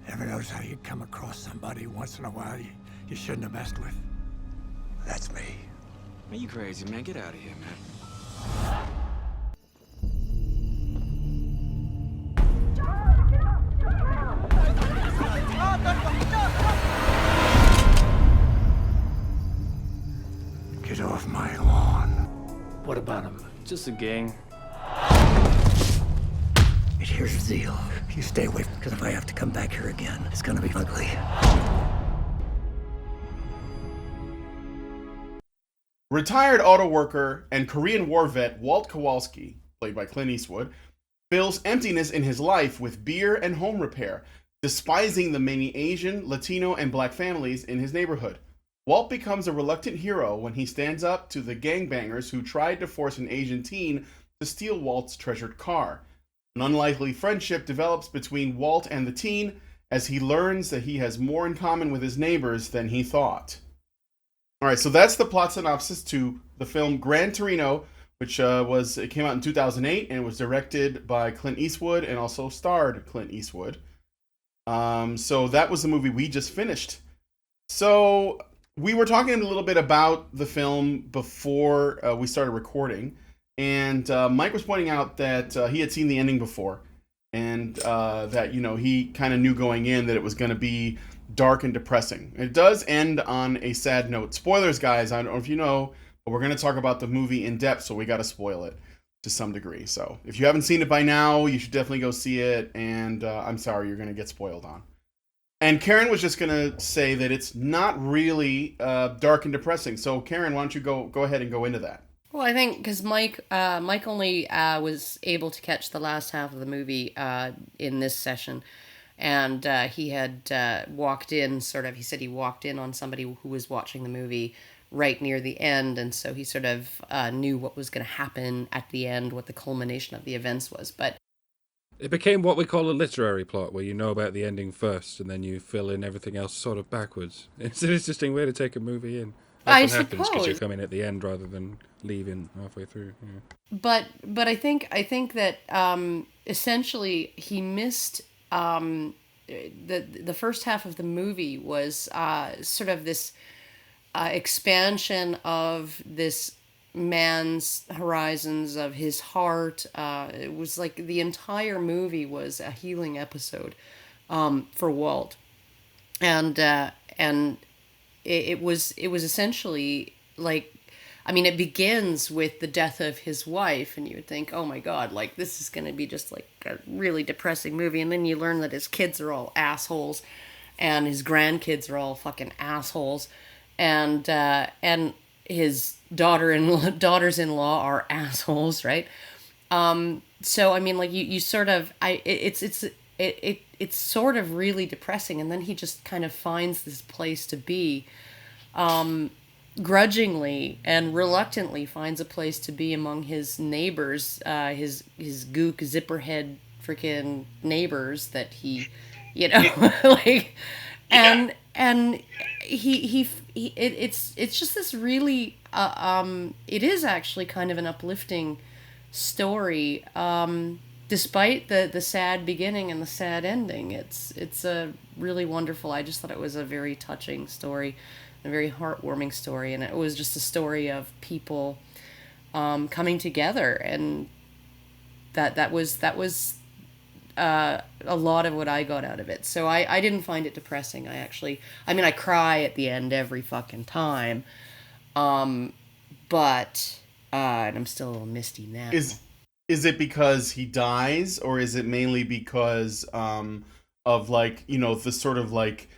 Ever notice how you come across somebody once in a while you shouldn't have messed with? That's me. Are you crazy, man? Get out of here, man. Get off my lawn. What about him? Just a gang. And here's the deal. You stay away, because if I have to come back here again, it's gonna be ugly. Retired auto worker and Korean War vet Walt Kowalski, played by Clint Eastwood, fills emptiness in his life with beer and home repair, despising the many Asian, Latino, and black families in his neighborhood. Walt becomes a reluctant hero when he stands up to the gangbangers who tried to force an Asian teen to steal Walt's treasured car. An unlikely friendship develops between Walt and the teen as he learns that he has more in common with his neighbors than he thought. All right, so that's the plot synopsis to the film Gran Torino, which it came out in 2008 and was directed by Clint Eastwood and also starred Clint Eastwood. So that was the movie we just finished. So we were talking a little bit about the film before we started recording, and Mike was pointing out that he had seen the ending before, and that he kind of knew going in that it was going to be dark and depressing. It does end on a sad note. Spoilers, guys. I don't know if you know, but we're going to talk about the movie in depth, so we got to spoil it to some degree. So if you haven't seen it by now, you should definitely go see it, and I'm sorry you're going to get spoiled on. And Karen was just going to say that it's not really dark and depressing. So Karen, why don't you go ahead and go into that? Well, I think because Mike only was able to catch the last half of the movie in this session. And he had walked in, he said he walked in on somebody who was watching the movie right near the end. And so he sort of knew what was going to happen at the end, what the culmination of the events was. But it became what we call a literary plot, where you know about the ending first and then you fill in everything else sort of backwards. It's an interesting way to take a movie in. Often happens because you come in at the end rather than leaving halfway through. Yeah. But I think that essentially he missed... the first half of the movie was sort of this expansion of this man's horizons, of his heart. It was like the entire movie was a healing episode for Walt, and it was essentially like, I mean, it begins with the death of his wife, and you would think, oh my God, like, this is going to be just like a really depressing movie. And then you learn that his kids are all assholes, and his grandkids are all fucking assholes, and his daughters-in-law are assholes, right? So I mean, like, you sort of, it's sort of really depressing, and then he just kind of finds this place to be. Grudgingly and reluctantly finds a place to be among his neighbors, his gook zipperhead freaking neighbors that he, like, and it's just this really it is actually kind of an uplifting story, despite the sad beginning and the sad ending. It's a really wonderful. I just thought it was a very touching story. A very heartwarming story, and it was just a story of people coming together, and that was a lot of what I got out of it. So I didn't find it depressing. I cry at the end every fucking time, but and I'm still a little misty now. Is it because he dies, or is it mainly because of, like, the sort of like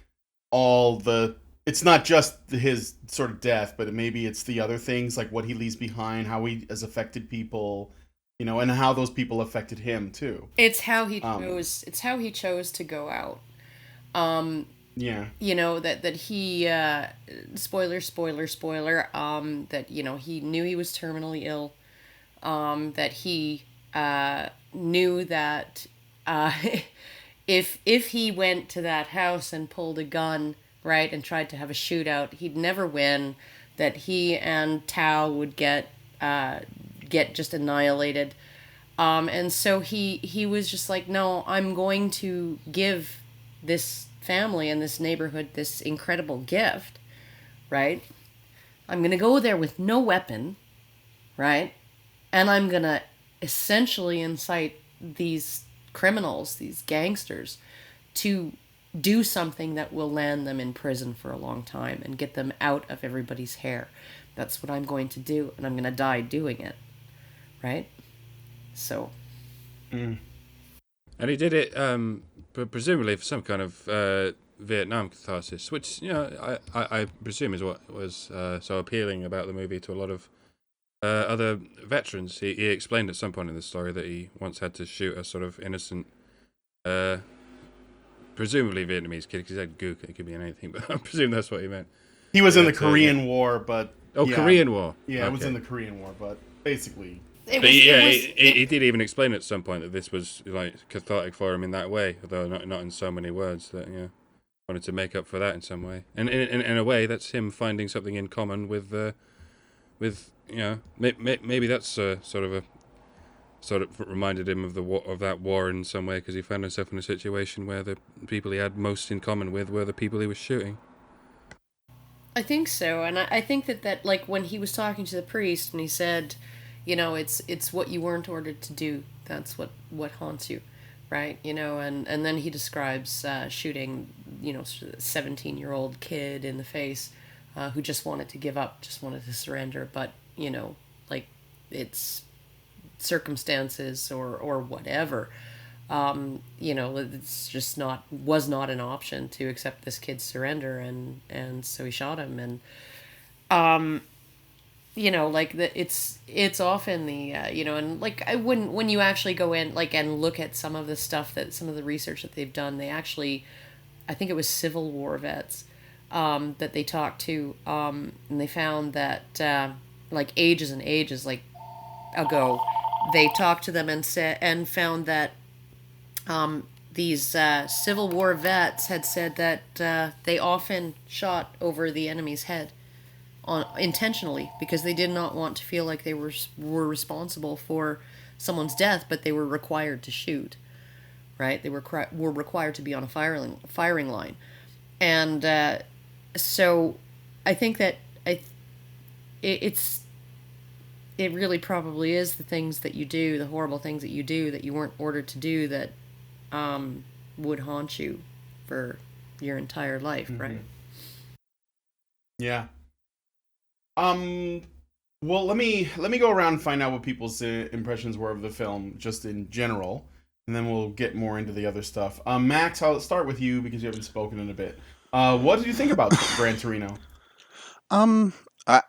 all the... It's not just his sort of death, but maybe it's the other things, like what he leaves behind, how he has affected people, and how those people affected him too. It's how he chose. It's how he chose to go out. Yeah. That he spoiler. That he knew he was terminally ill. That he knew that if he went to that house and pulled a gun, right, and tried to have a shootout, he'd never win, that he and Tao would get just annihilated. And so he was just like, no, I'm going to give this family and this neighborhood this incredible gift, right? I'm going to go there with no weapon, right? And I'm going to essentially incite these criminals, these gangsters, to do something that will land them in prison for a long time and get them out of everybody's hair. That's what I'm going to do, and I'm going to die doing it, right? So. And he did it, presumably for some kind of Vietnam catharsis, which, you know, I presume is what was so appealing about the movie to a lot of other veterans. He explained at some point in the story that he once had to shoot a sort of innocent, presumably Vietnamese kid, because he said gook, it could be anything, but I presume that's what he meant. He was in the Korean War, but... Oh, yeah. Korean War. Yeah, okay. It was in the Korean War, but basically... He did even explain at some point that this was like cathartic for him in that way, although not in so many words. That wanted to make up for that in some way, and in a way that's him finding something in common with maybe that's sort of reminded him of that war in some way, because he found himself in a situation where the people he had most in common with were the people he was shooting. I think so, and I think that like when he was talking to the priest and he said, you know, it's what you weren't ordered to do. That's what haunts you, right? You know, and then he describes shooting, you know, 17-year-old kid in the face who just wanted to give up, just wanted to surrender, but, you know, like it's circumstances or whatever. You know, it's just was not an option to accept this kid's surrender, and so he shot him, and you know, like it's often the you know, and like when you actually go in like and look at some of the stuff some of the research that they've done, they actually, I think it was Civil War vets that they talked to, and they found that like ages and ages like ago, they talked to them and found that these Civil War vets had said that they often shot over the enemy's head intentionally, because they did not want to feel like they were responsible for someone's death, but they were required to shoot, right? They were required to be on a firing line, and so I think that it really probably is the things that you do, the horrible things that you weren't ordered to do, that would haunt you for your entire life, mm-hmm. Right? Yeah. Well, let me go around and find out what people's impressions were of the film, just in general, and then we'll get more into the other stuff. Max, I'll start with you because you haven't spoken in a bit. What did you think about Gran Torino? I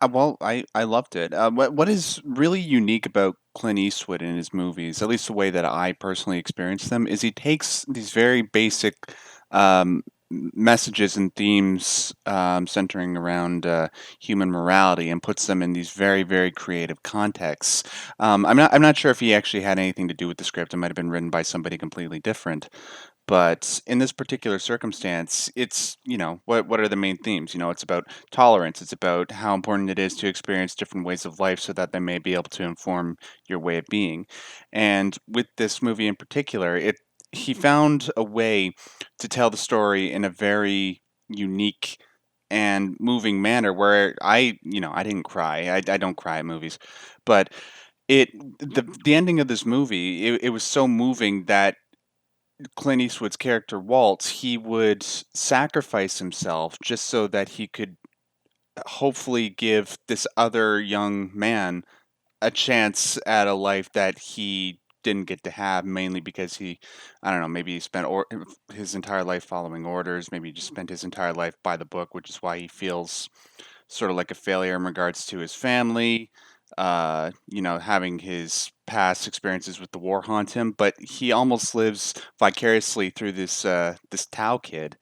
loved it. What is really unique about Clint Eastwood in his movies, at least the way that I personally experience them, is he takes these very basic messages and themes centering around human morality and puts them in these very, very creative contexts. I'm not sure if he actually had anything to do with the script. It might have been written by somebody completely different. But in this particular circumstance, it's, you know, what are the main themes? You know, it's about tolerance. It's about how important it is to experience different ways of life so that they may be able to inform your way of being. And with this movie in particular, he found a way to tell the story in a very unique and moving manner where I didn't cry. I don't cry at movies. But the ending of this movie, it was so moving that Clint Eastwood's character Walt, he would sacrifice himself just so that he could hopefully give this other young man a chance at a life that he didn't get to have, mainly because maybe he spent his entire life following orders, maybe he just spent his entire life by the book, which is why he feels sort of like a failure in regards to his family. Having his past experiences with the war haunt him, but he almost lives vicariously through this Tao kid,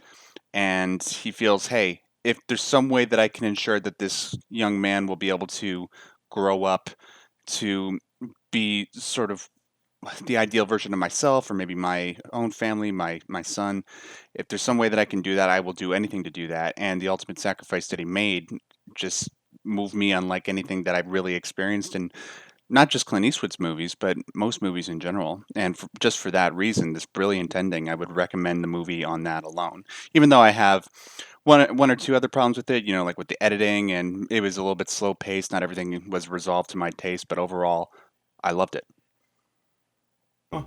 and he feels, hey, if there's some way that I can ensure that this young man will be able to grow up to be sort of the ideal version of myself, or maybe my own family, my son, if there's some way that I can do that, I will do anything to do that. And the ultimate sacrifice that he made just moved me unlike anything that I've really experienced. And not just Clint Eastwood's movies, but most movies in general. And just for that reason, this brilliant ending, I would recommend the movie on that alone. Even though I have one or two other problems with it, like with the editing, and it was a little bit slow paced. Not everything was resolved to my taste, but overall, I loved it. Oh.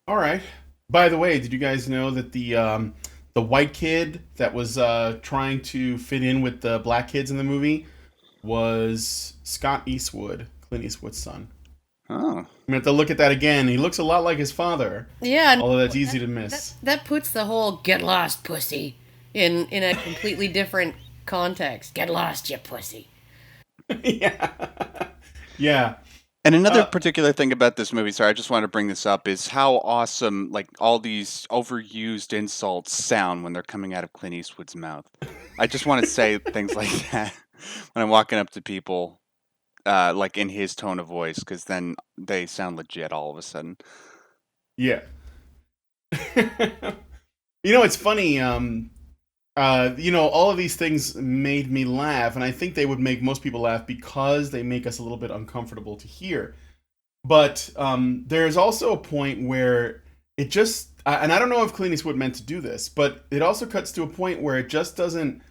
All right. By the way, did you guys know that the white kid that was trying to fit in with the black kids in the movie was Scott Eastwood, Clint Eastwood's son? Oh. I'm gonna have to look at that again. He looks a lot like his father. Yeah. Although that's easy to miss. That puts the whole "get lost, pussy" in a completely different context. Get lost, you pussy. Yeah. Yeah. And another particular thing about this movie, sorry, I just wanted to bring this up, is how awesome, like, all these overused insults sound when they're coming out of Clint Eastwood's mouth. I just want to say things like that when I'm walking up to people, like, in his tone of voice, because then they sound legit all of a sudden. Yeah. It's funny, all of these things made me laugh, and I think they would make most people laugh because they make us a little bit uncomfortable to hear. But there's also a point where it just, and I don't know if Clint Eastwood meant to do this, but it also cuts to a point where it just doesn't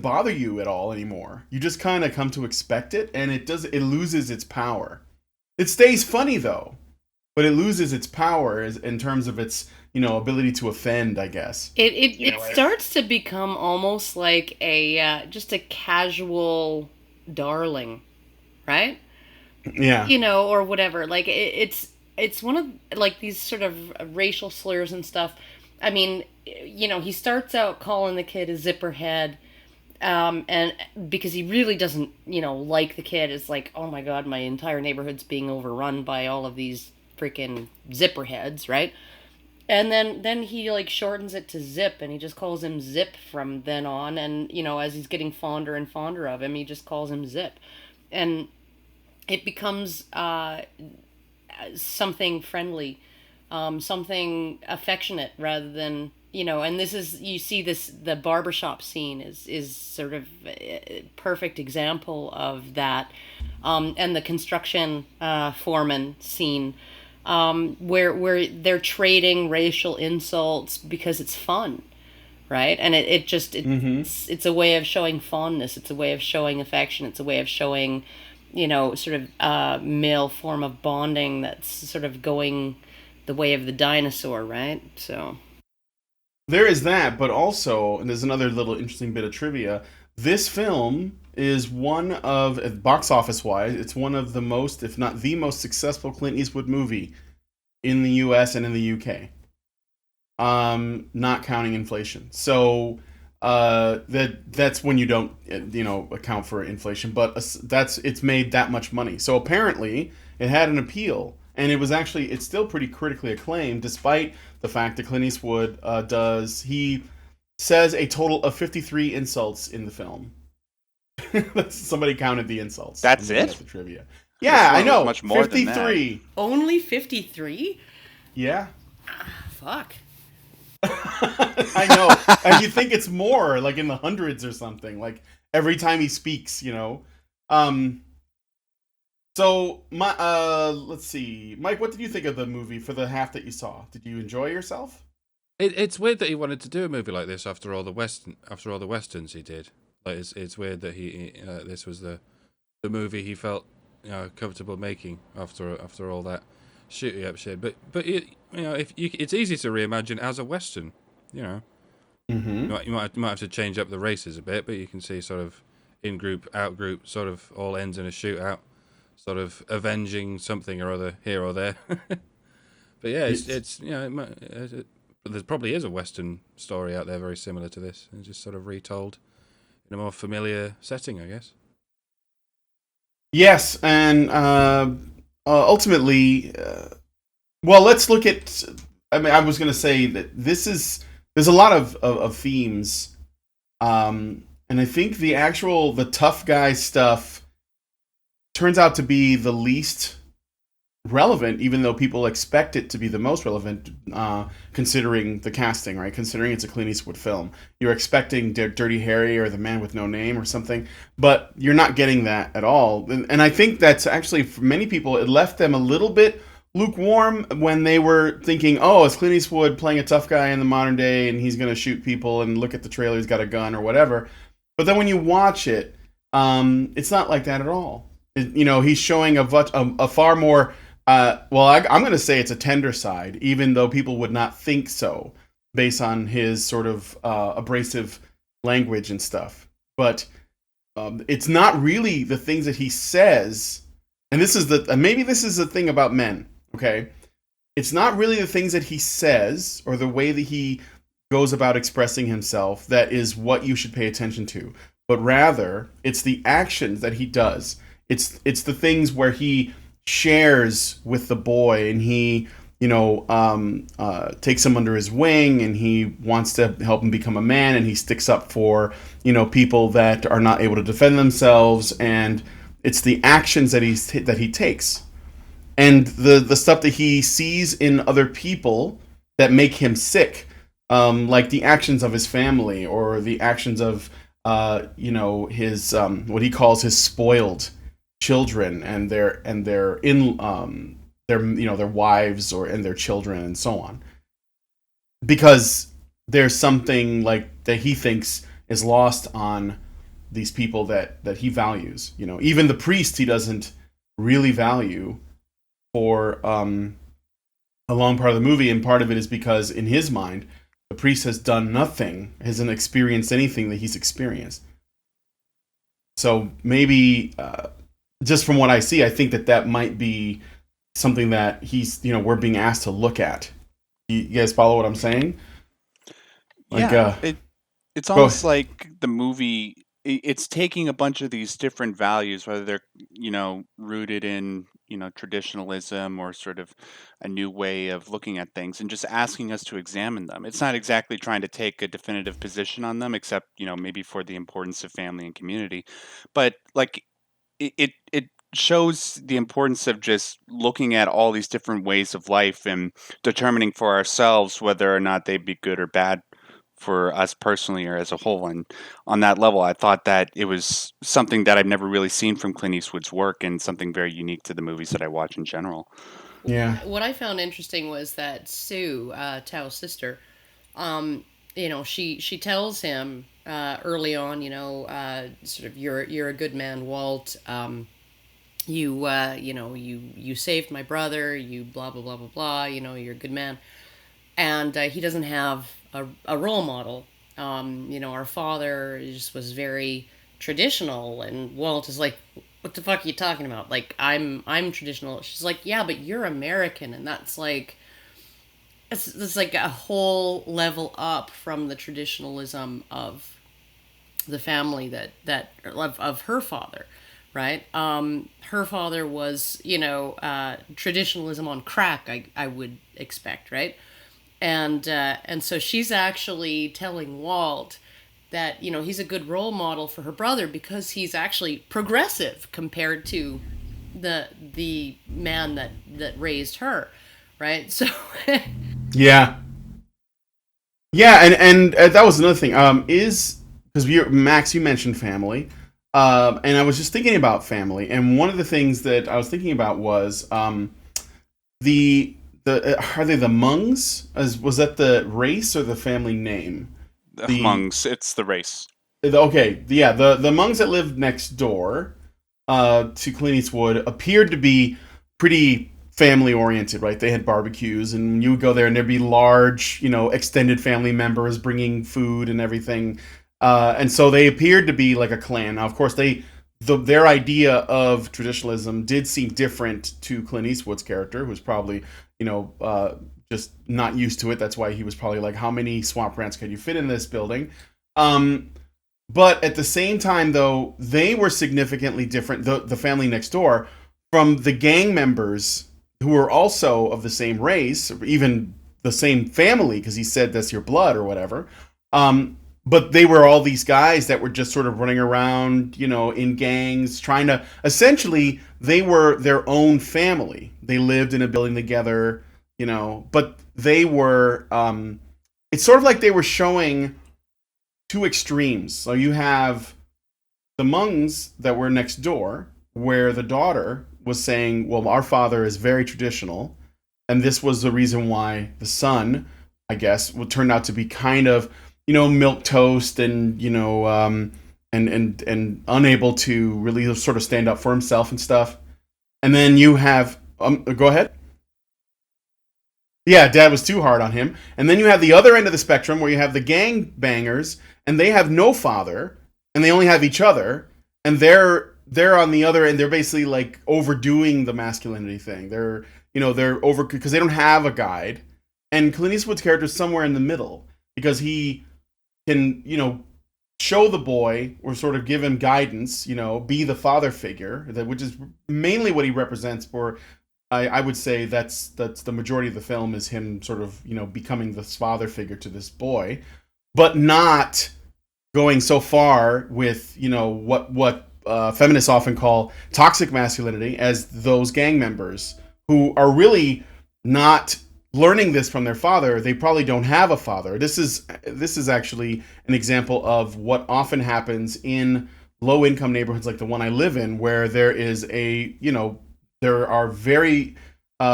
bother you at all anymore. You just kind of come to expect it, and it loses its power. It stays funny though, but it loses its power in terms of its ability to offend, I guess. It starts to become almost like just a casual darling, right? Yeah. Or whatever. Like it's one of like these sort of racial slurs and stuff. I mean, he starts out calling the kid a zipperhead, and because he really doesn't, like the kid. It's like, oh my God, my entire neighborhood's being overrun by all of these freaking zipperheads, right? And then he like shortens it to Zip, and he just calls him Zip from then on. And as he's getting fonder and fonder of him, he just calls him Zip, and it becomes something friendly, something affectionate rather than And this is, you see this, the barbershop scene is sort of a perfect example of that, and the construction foreman scene. Where they're trading racial insults because it's fun, right? And it's a way of showing fondness. It's a way of showing affection. It's a way of showing, sort of male form of bonding that's sort of going the way of the dinosaur, right? So there is that, but also, and there's another little interesting bit of trivia. This film is one of, box office wise, it's one of the most, if not the most successful Clint Eastwood movie in the US and in the UK. Not counting inflation. So that's when you don't account for inflation, but it's made that much money. So apparently it had an appeal, and it's still pretty critically acclaimed, despite the fact that Clint Eastwood he says a total of 53 insults in the film. Somebody counted the insults. That's it? The trivia. Yeah, I know. Much more 53. than that. Only 53? Yeah. Fuck. I know. And you think it's more, like in the hundreds or something, like every time he speaks, So, let's see. Mike, what did you think of the movie for the half that you saw? Did you enjoy yourself? It's weird that he wanted to do a movie like this after all the westerns he did. Like it's weird that this was the movie he felt comfortable making after all that shooting up shit. But it's easy to reimagine as a western. Mm-hmm. You might have to change up the races a bit, but you can see sort of in group, out group, sort of all ends in a shootout, sort of avenging something or other here or there. But yeah, it's there probably is a western story out there very similar to this, and just sort of retold in a more familiar setting, I guess. Yes, and ultimately, well, let's look at. I mean, I was going to say that there's a lot of themes, and I think the tough guy stuff turns out to be the least relevant, even though people expect it to be the most relevant, considering the casting, right? Considering it's a Clint Eastwood film, you're expecting Dirty Harry or The Man with No Name or something, but you're not getting that at all. And I think that's actually, for many people, it left them a little bit lukewarm when they were thinking, oh, it's Clint Eastwood playing a tough guy in the modern day, and he's going to shoot people, and look at the trailer, he's got a gun or whatever. But then when you watch it, it's not like that at all. He's showing a far more, I'm going to say it's a tender side, even though people would not think so, based on his sort of abrasive language and stuff. But it's not really the things that he says, and maybe this is the thing about men, okay? It's not really the things that he says or the way that he goes about expressing himself that is what you should pay attention to, but rather it's the actions that he does. It's the things where he shares with the boy, and he takes him under his wing, and he wants to help him become a man, and he sticks up for people that are not able to defend themselves, and it's the actions that he takes, and the stuff that he sees in other people that make him sick, like the actions of his family, or the actions of his what he calls his spoiled children, and their wives and their children and so on, because there's something like that he thinks is lost on these people that he values. Even the priest he doesn't really value for a long part of the movie, and part of it is because in his mind the priest has done nothing, hasn't experienced anything that he's experienced. So maybe just from what I see, I think that might be something that we're being asked to look at. You guys follow what I'm saying? It's almost like the movie, it's taking a bunch of these different values, whether they're, rooted in, traditionalism or sort of a new way of looking at things, and just asking us to examine them. It's not exactly trying to take a definitive position on them, except, maybe for the importance of family and community. But like it shows the importance of just looking at all these different ways of life and determining for ourselves whether or not they'd be good or bad for us personally or as a whole. And on that level, I thought that it was something that I've never really seen from Clint Eastwood's work, and something very unique to the movies that I watch in general. Yeah. What I found interesting was that Sue, Tao's sister, she tells him early on, sort of, you're a good man, Walt. You saved my brother. You blah blah blah blah blah. You're a good man, and he doesn't have a role model. Our father just was very traditional, and Walt is like, what the fuck are you talking about? Like, I'm traditional. She's like, yeah, but you're American, and that's like, it's like a whole level up from the traditionalism of the family that of her father, right? Her father was, traditionalism on crack, I would expect, right? And so she's actually telling Walt that, he's a good role model for her brother because he's actually progressive compared to the man that raised her, right? So yeah, and that was another thing. Is because Max, you mentioned family, and I was just thinking about family, and one of the things that I was thinking about was the are they the Hmungs? Was that the race or the family name? The Hmungs, it's the race. Okay, yeah, the Hmungs that lived next door to Clint Eastwood appeared to be pretty family oriented, right? They had barbecues, and you would go there, and there'd be large, extended family members bringing food and everything, and so they appeared to be like a clan. Now, of course, their idea of traditionalism did seem different to Clint Eastwood's character, who's probably, just not used to it. That's why he was probably like, how many swamp rats could you fit in this building? But at the same time, though, they were significantly different, the family next door, from the gang members who were also of the same race, or even the same family, because he said that's your blood or whatever. but they were all these guys that were just sort of running around, in gangs, trying to, essentially, they were their own family. They lived in a building together, but they were, it's sort of like they were showing two extremes. So you have the Mungs that were next door, where the daughter was saying, well, our father is very traditional, and this was the reason why the son, I guess, would turn out to be kind of, milk toast and, and unable to really sort of stand up for himself and stuff. And then you have, go ahead. Yeah, dad was too hard on him. And then you have the other end of the spectrum where you have the gang bangers, and they have no father, and they only have each other, and they're on the other end. They're basically like overdoing the masculinity thing. They're over because they don't have a guide. And Clint Eastwood's character is somewhere in the middle because he can, show the boy or sort of give him guidance, be the father figure, which is mainly what he represents for. I would say that's the majority of the film is him sort of, becoming this father figure to this boy, but not going so far with, what feminists often call toxic masculinity as those gang members who are really not learning this from their father. They probably don't have a father. This is actually an example of what often happens in low income neighborhoods like the one I live in, where there is there are very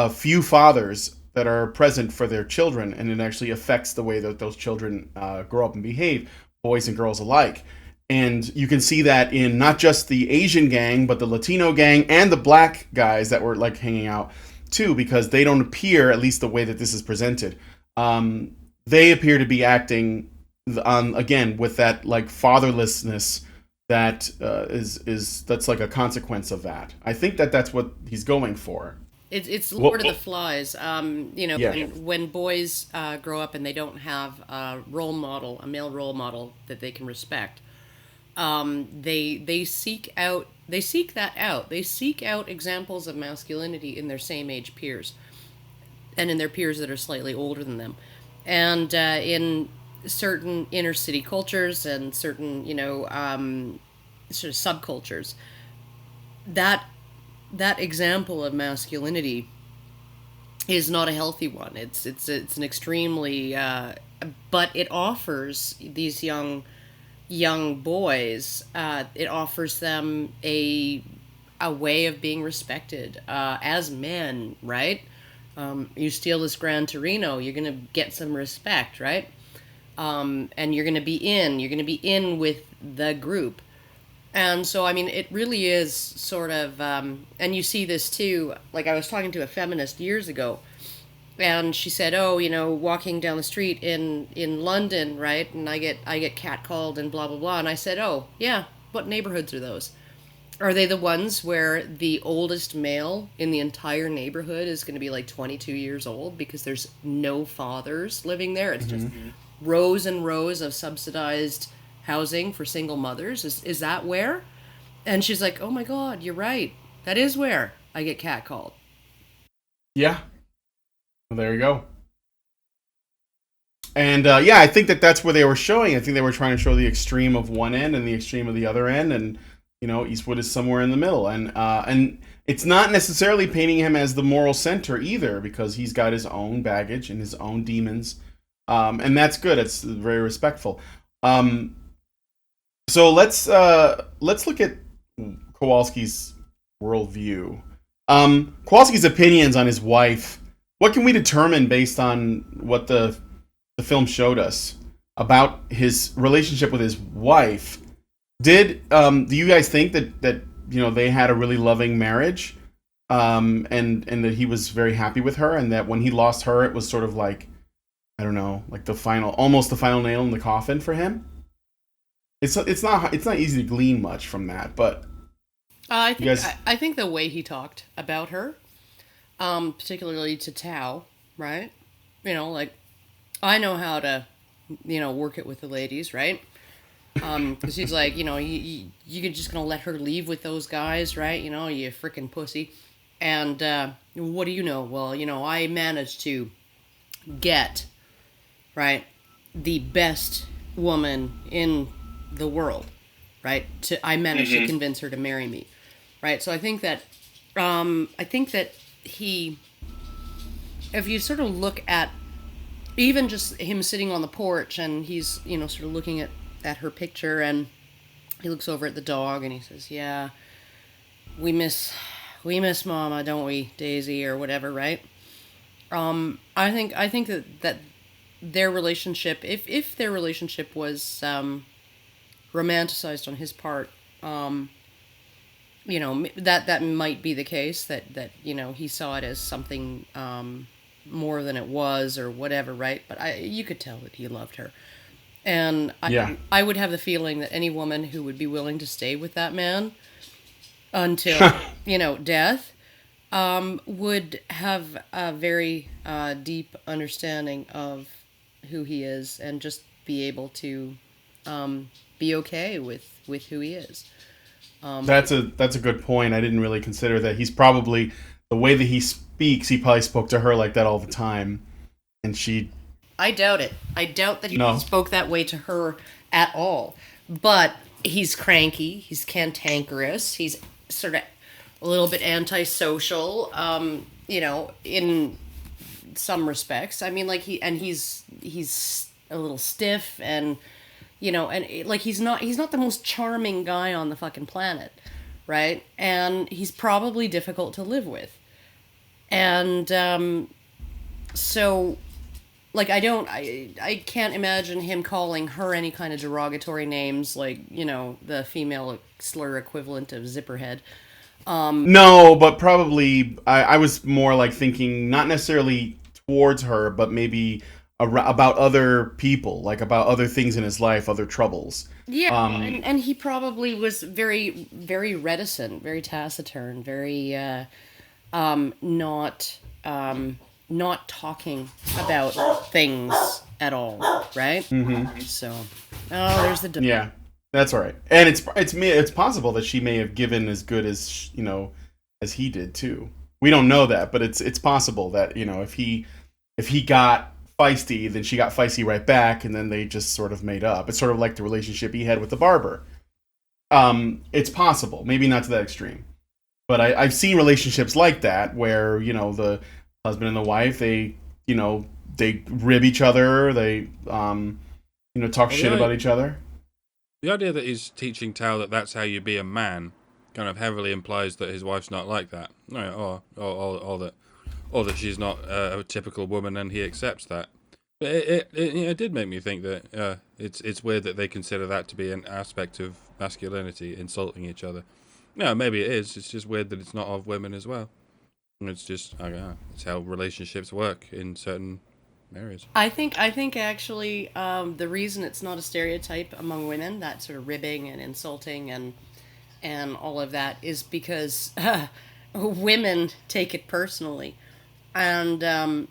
few fathers that are present for their children, and it actually affects the way that those children grow up and behave, boys and girls alike. And you can see that in not just the Asian gang, but the Latino gang and the black guys that were like hanging out too, because they don't appear, at least the way that this is presented, they appear to be acting on, again, with that like fatherlessness that that's like a consequence of that. I think that's what he's going for. It's Lord of the Flies. Yeah. When boys grow up and they don't have a male role model that they can respect, they seek that out. They seek out examples of masculinity in their same age peers, and in their peers that are slightly older than them, and in certain inner city cultures and certain sort of subcultures, that example of masculinity is not a healthy one. It's an extremely but it offers these young boys, it offers them a way of being respected as men, right? You steal this Gran Torino, you're gonna get some respect, right? And you're gonna be in with the group. And so, I mean, it really is sort of, and you see this too, like I was talking to a feminist years ago, and she said, oh, walking down the street in London, right, and I get catcalled and blah, blah, blah, and I said, oh, yeah, what neighborhoods are those? Are they the ones where the oldest male in the entire neighborhood is going to be like 22 years old because there's no fathers living there? It's just rows and rows of subsidized housing for single mothers. Is that where? And she's like, oh my God, you're right. That is where I get catcalled. Yeah. Well, there you go. And I think that's where they were showing. I think they were trying to show the extreme of one end and the extreme of the other end, and Eastwood is somewhere in the middle. And it's not necessarily painting him as the moral center either, because he's got his own baggage and his own demons, and that's good. It's very respectful. So let's look at Kowalski's worldview. Kowalski's opinions on his wife. What can we determine based on what the film showed us about his relationship with his wife? Do you guys think that they had a really loving marriage, and that he was very happy with her, and that when he lost her, it was sort of like, I don't know, like almost the final nail in the coffin for him? It's not easy to glean much from that, but I think the way he talked about her, particularly to Tao, right? Like, I know how to, work it with the ladies, right? Because he's like, you just gonna let her leave with those guys, right? You freaking pussy. And what do you know? Well, I managed to get, right, the best woman in the world, right? I managed to convince her to marry me, right? So I think that he, if you sort of look at even just him sitting on the porch and he's, sort of looking at her picture, and he looks over at the dog and he says, "Yeah, we miss Mama, don't we, Daisy," or whatever, right? I think that their relationship, if their relationship was romanticized on his part, that might be the case, that he saw it as something more than it was or whatever, right? But you could tell that he loved her. And I would have the feeling that any woman who would be willing to stay with that man until, death, would have a very deep understanding of who he is and just be able to be okay with who he is. That's a good point. I didn't really consider that. He's probably, the way that he speaks, he probably spoke to her like that all the time, and she... I doubt it. I doubt that he spoke that way to her at all. But he's cranky, he's cantankerous, he's sort of a little bit antisocial, in some respects. I mean, like, he's a little stiff, and he's not the most charming guy on the fucking planet, right? And he's probably difficult to live with. And so, like, I can't imagine him calling her any kind of derogatory names, like, the female slur equivalent of zipperhead. No, but probably I was more like thinking not necessarily towards her, but maybe about other people, like about other things in his life, other troubles. Yeah, and he probably was very, very reticent, very taciturn, very not talking about things at all, right? Mm-hmm. So, there's the... Yeah. That's all right, and it's possible that she may have given as good as as he did too. We don't know that, but it's possible that if he got feisty, then she got feisty right back, and then they just sort of made up. It's sort of like the relationship he had with the barber. It's possible, maybe not to that extreme, but I've seen relationships like that where the husband and the wife, they rib each other, they talk shit about each other. The idea that he's teaching Tao that that's how you be a man kind of heavily implies that his wife's not like that. Or that she's not a typical woman, and he accepts that. But it did make me think that it's weird that they consider that to be an aspect of masculinity, insulting each other. No, maybe it is. It's just weird that it's not of women as well. And it's just, it's how relationships work in certain areas. I think actually the reason it's not a stereotype among women, that sort of ribbing and insulting and all of that, is because women take it personally, and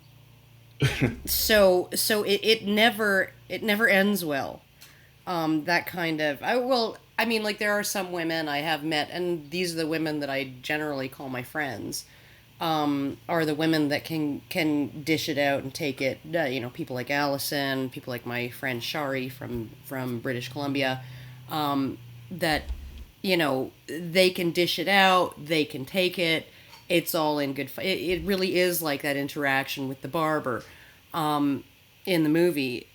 so it never ends well. That kind of there are some women I have met, and these are the women that I generally call my friends. Are the women that can dish it out and take it. People like Allison, people like my friend Shari from British Columbia, that they can dish it out, they can take it. It's all in good. It really is like that interaction with the barber, in the movie.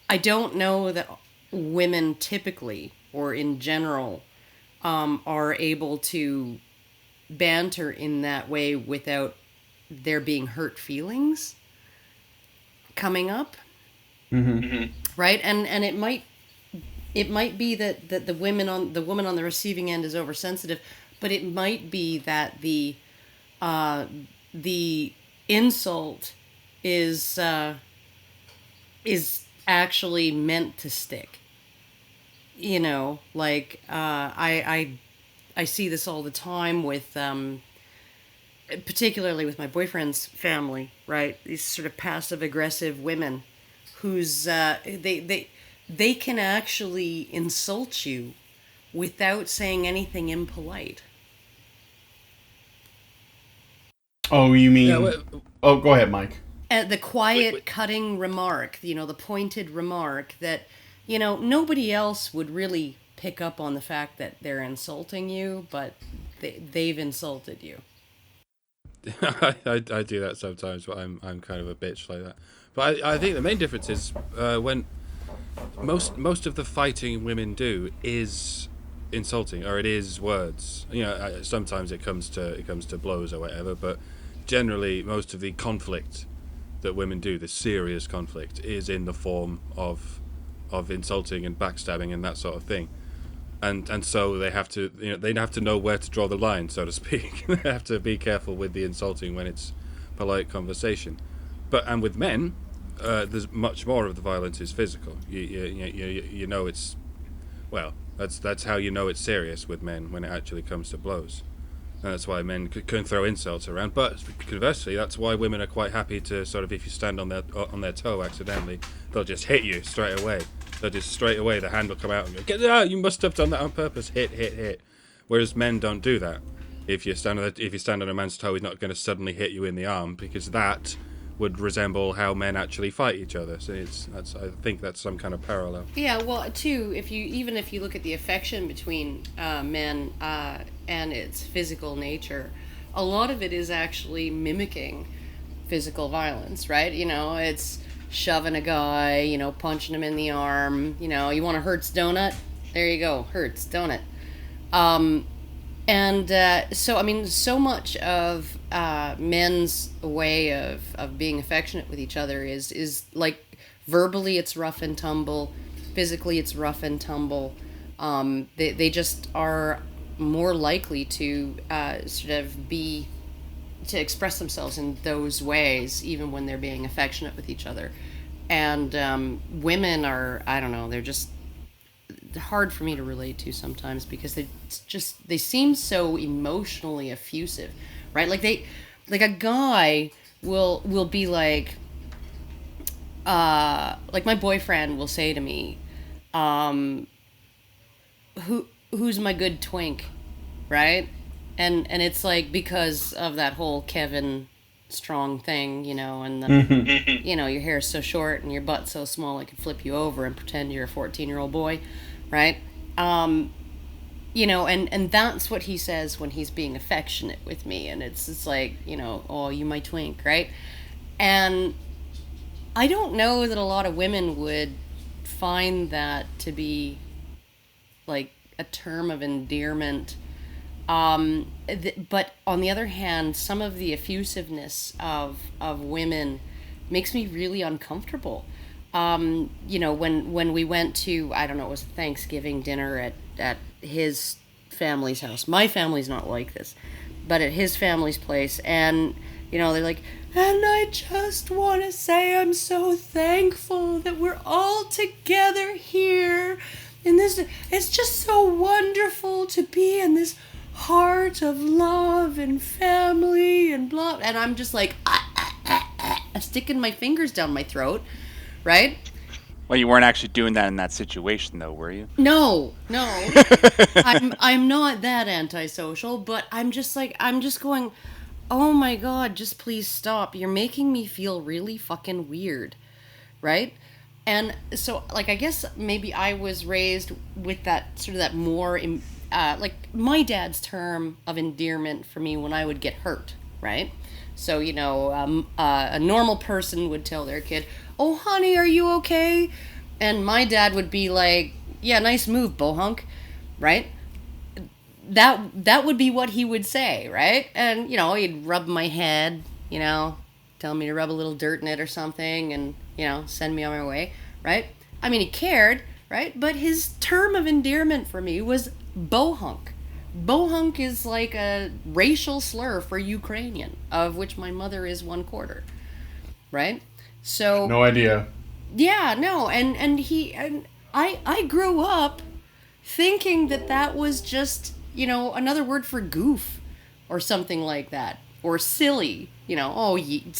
I don't know that women typically or in general are able to banter in that way without there being hurt feelings coming up. Mm-hmm. Right? And it might be that the woman on the receiving end is oversensitive, but it might be that the insult is actually meant to stick. I see this all the time with, particularly with my boyfriend's family, right? These sort of passive-aggressive women who's, they can actually insult you without saying anything impolite. Oh, you mean... Yeah, go ahead, Mike. The quiet, cutting remark, the pointed remark that nobody else would really pick up on the fact that they're insulting you, but they've insulted you. I do that sometimes, but I'm kind of a bitch like that. But I think the main difference is when most of the fighting women do is insulting, or it is words. Sometimes it comes to blows or whatever, but generally most of the conflict that women do, the serious conflict, is in the form of insulting and backstabbing and that sort of thing. And so they have to know where to draw the line, so to speak. They have to be careful with the insulting when it's polite conversation. And with men, there's much more of the violence is physical. It's, well, that's how you know it's serious with men, when it actually comes to blows. And that's why men can throw insults around. But conversely, that's why women are quite happy to sort of, if you stand on their toe accidentally, they'll just hit you straight away. They'll just straight away, the hand will come out and go, "Get out! You must have done that on purpose." Hit. Whereas men don't do that. If you stand on a man's toe, he's not going to suddenly hit you in the arm, because that would resemble how men actually fight each other. So I think that's some kind of parallel. Yeah, well, too, if you look at the affection between men and its physical nature, a lot of it is actually mimicking physical violence, right? It's shoving a guy, punching him in the arm. You want a Hertz donut? There you go, Hertz donut. So much of men's way of being affectionate with each other is like, verbally it's rough and tumble, physically it's rough and tumble. They just are more likely to to express themselves in those ways, even when they're being affectionate with each other. And women are, I don't know, they're just hard for me to relate to sometimes, because they seem so emotionally effusive, right? Like a guy will be like my boyfriend will say to me, who's my good twink, right? And it's like, because of that whole Kevin Straughn thing, and the, your hair's so short and your butt's so small I could flip you over and pretend you're a 14-year-old boy, right? And that's what he says when he's being affectionate with me, and it's like, oh, you my twink, right? And I don't know that a lot of women would find that to be like a term of endearment. But on the other hand, some of the effusiveness of women makes me really uncomfortable. When we went to, I don't know, it was a Thanksgiving dinner at his family's house. My family's not like this, but at his family's place, and they're like, and I just want to say I'm so thankful that we're all together here, and it's just so wonderful to be in this heart of love and family and blah, and I'm just like sticking my fingers down my throat, right? Well, you weren't actually doing that in that situation, though, were you? No. I'm not that antisocial, but I'm just going, oh my God, just please stop. You're making me feel really fucking weird, right? And so, like, I guess maybe I was raised with that sort of that more, like, my dad's term of endearment for me when I would get hurt, right? So, a normal person would tell their kid, "Oh, honey, are you okay?" And my dad would be like, "Yeah, nice move, bohunk," right? That would be what he would say, right? And, he'd rub my head, tell me to rub a little dirt in it or something, and, send me on my way, right? I mean, he cared, right? But his term of endearment for me was bohunk. Bohunk is like a racial slur for Ukrainian, of which my mother is 1/4, right? So no idea. Yeah, no, and I grew up thinking that was just, another word for goof or something like that, or silly, oh, you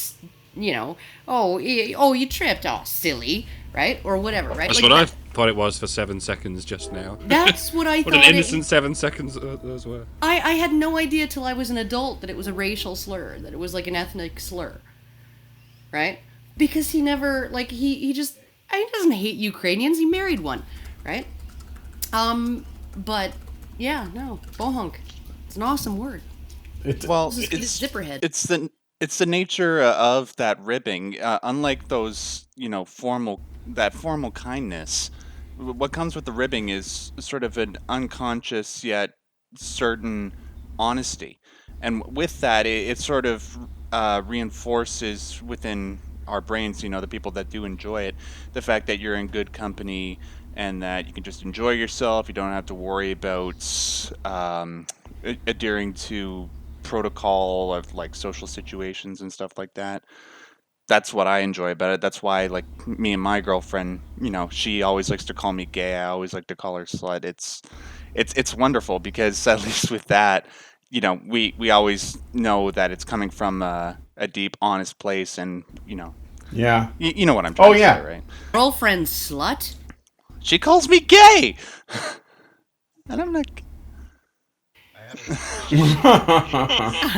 tripped, oh, silly, right? Or whatever, right? That's like what I thought it was for 7 seconds just now. That's what I thought. What an innocent 7 seconds those were. I had no idea till I was an adult that it was a racial slur, that it was like an ethnic slur, right? Because he never, like, he just, He doesn't hate Ukrainians. He married one, right? But yeah, no, bohunk. It's an awesome word. Well, it's zipperhead. It's the nature of that ribbing. Unlike those, formal kindness, what comes with the ribbing is sort of an unconscious yet certain honesty, and with that, it sort of reinforces within our brains, the people that do enjoy it, the fact that you're in good company and that you can just enjoy yourself. You don't have to worry about adhering to protocol of like social situations and stuff like that. That's what I enjoy about it. That's why, like, me and my girlfriend, she always likes to call me gay. I always like to call her slut. It's wonderful because at least with that, we always know that it's coming from a deep, honest place, and Yeah. you know what I'm trying to say, right? Girlfriend slut? She calls me gay, and I'm not.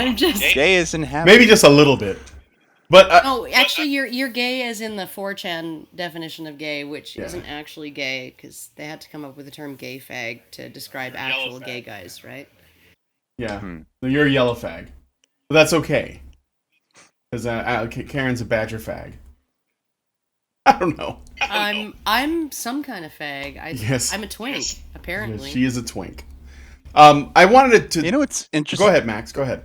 I'm just Gay is in habit. Maybe just a little bit. But no, actually, you're gay as in the 4chan definition of gay, which isn't actually gay because they had to come up with the term gay fag to describe actual gay guys, right? yeah, you're a yellow fag, but that's okay because Karen's a badger fag. I don't know. I'm some kind of fag. Yes. I'm a twink, apparently. Yes, she is a twink. I wanted it to. You know what's interesting? Go ahead, Max. Go ahead.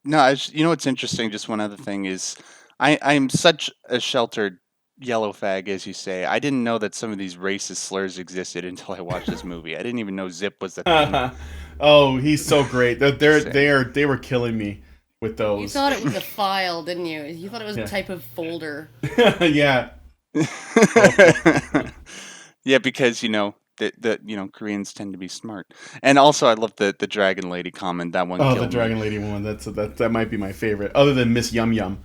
No, you know what's interesting? Just one other thing is, I'm such a sheltered yellow fag, as you say. I didn't know that some of these racist slurs existed until I watched this movie. I didn't even know Zip was the thing. Oh, he's so great. They were killing me with those. You thought it was a file, didn't you? You thought it was a type of folder. Yeah. Yeah, because the Koreans tend to be smart, and also I love the dragon lady comment. That one. Oh, killed the dragon me. lady one. That might be my favorite, other than Miss Yum Yum.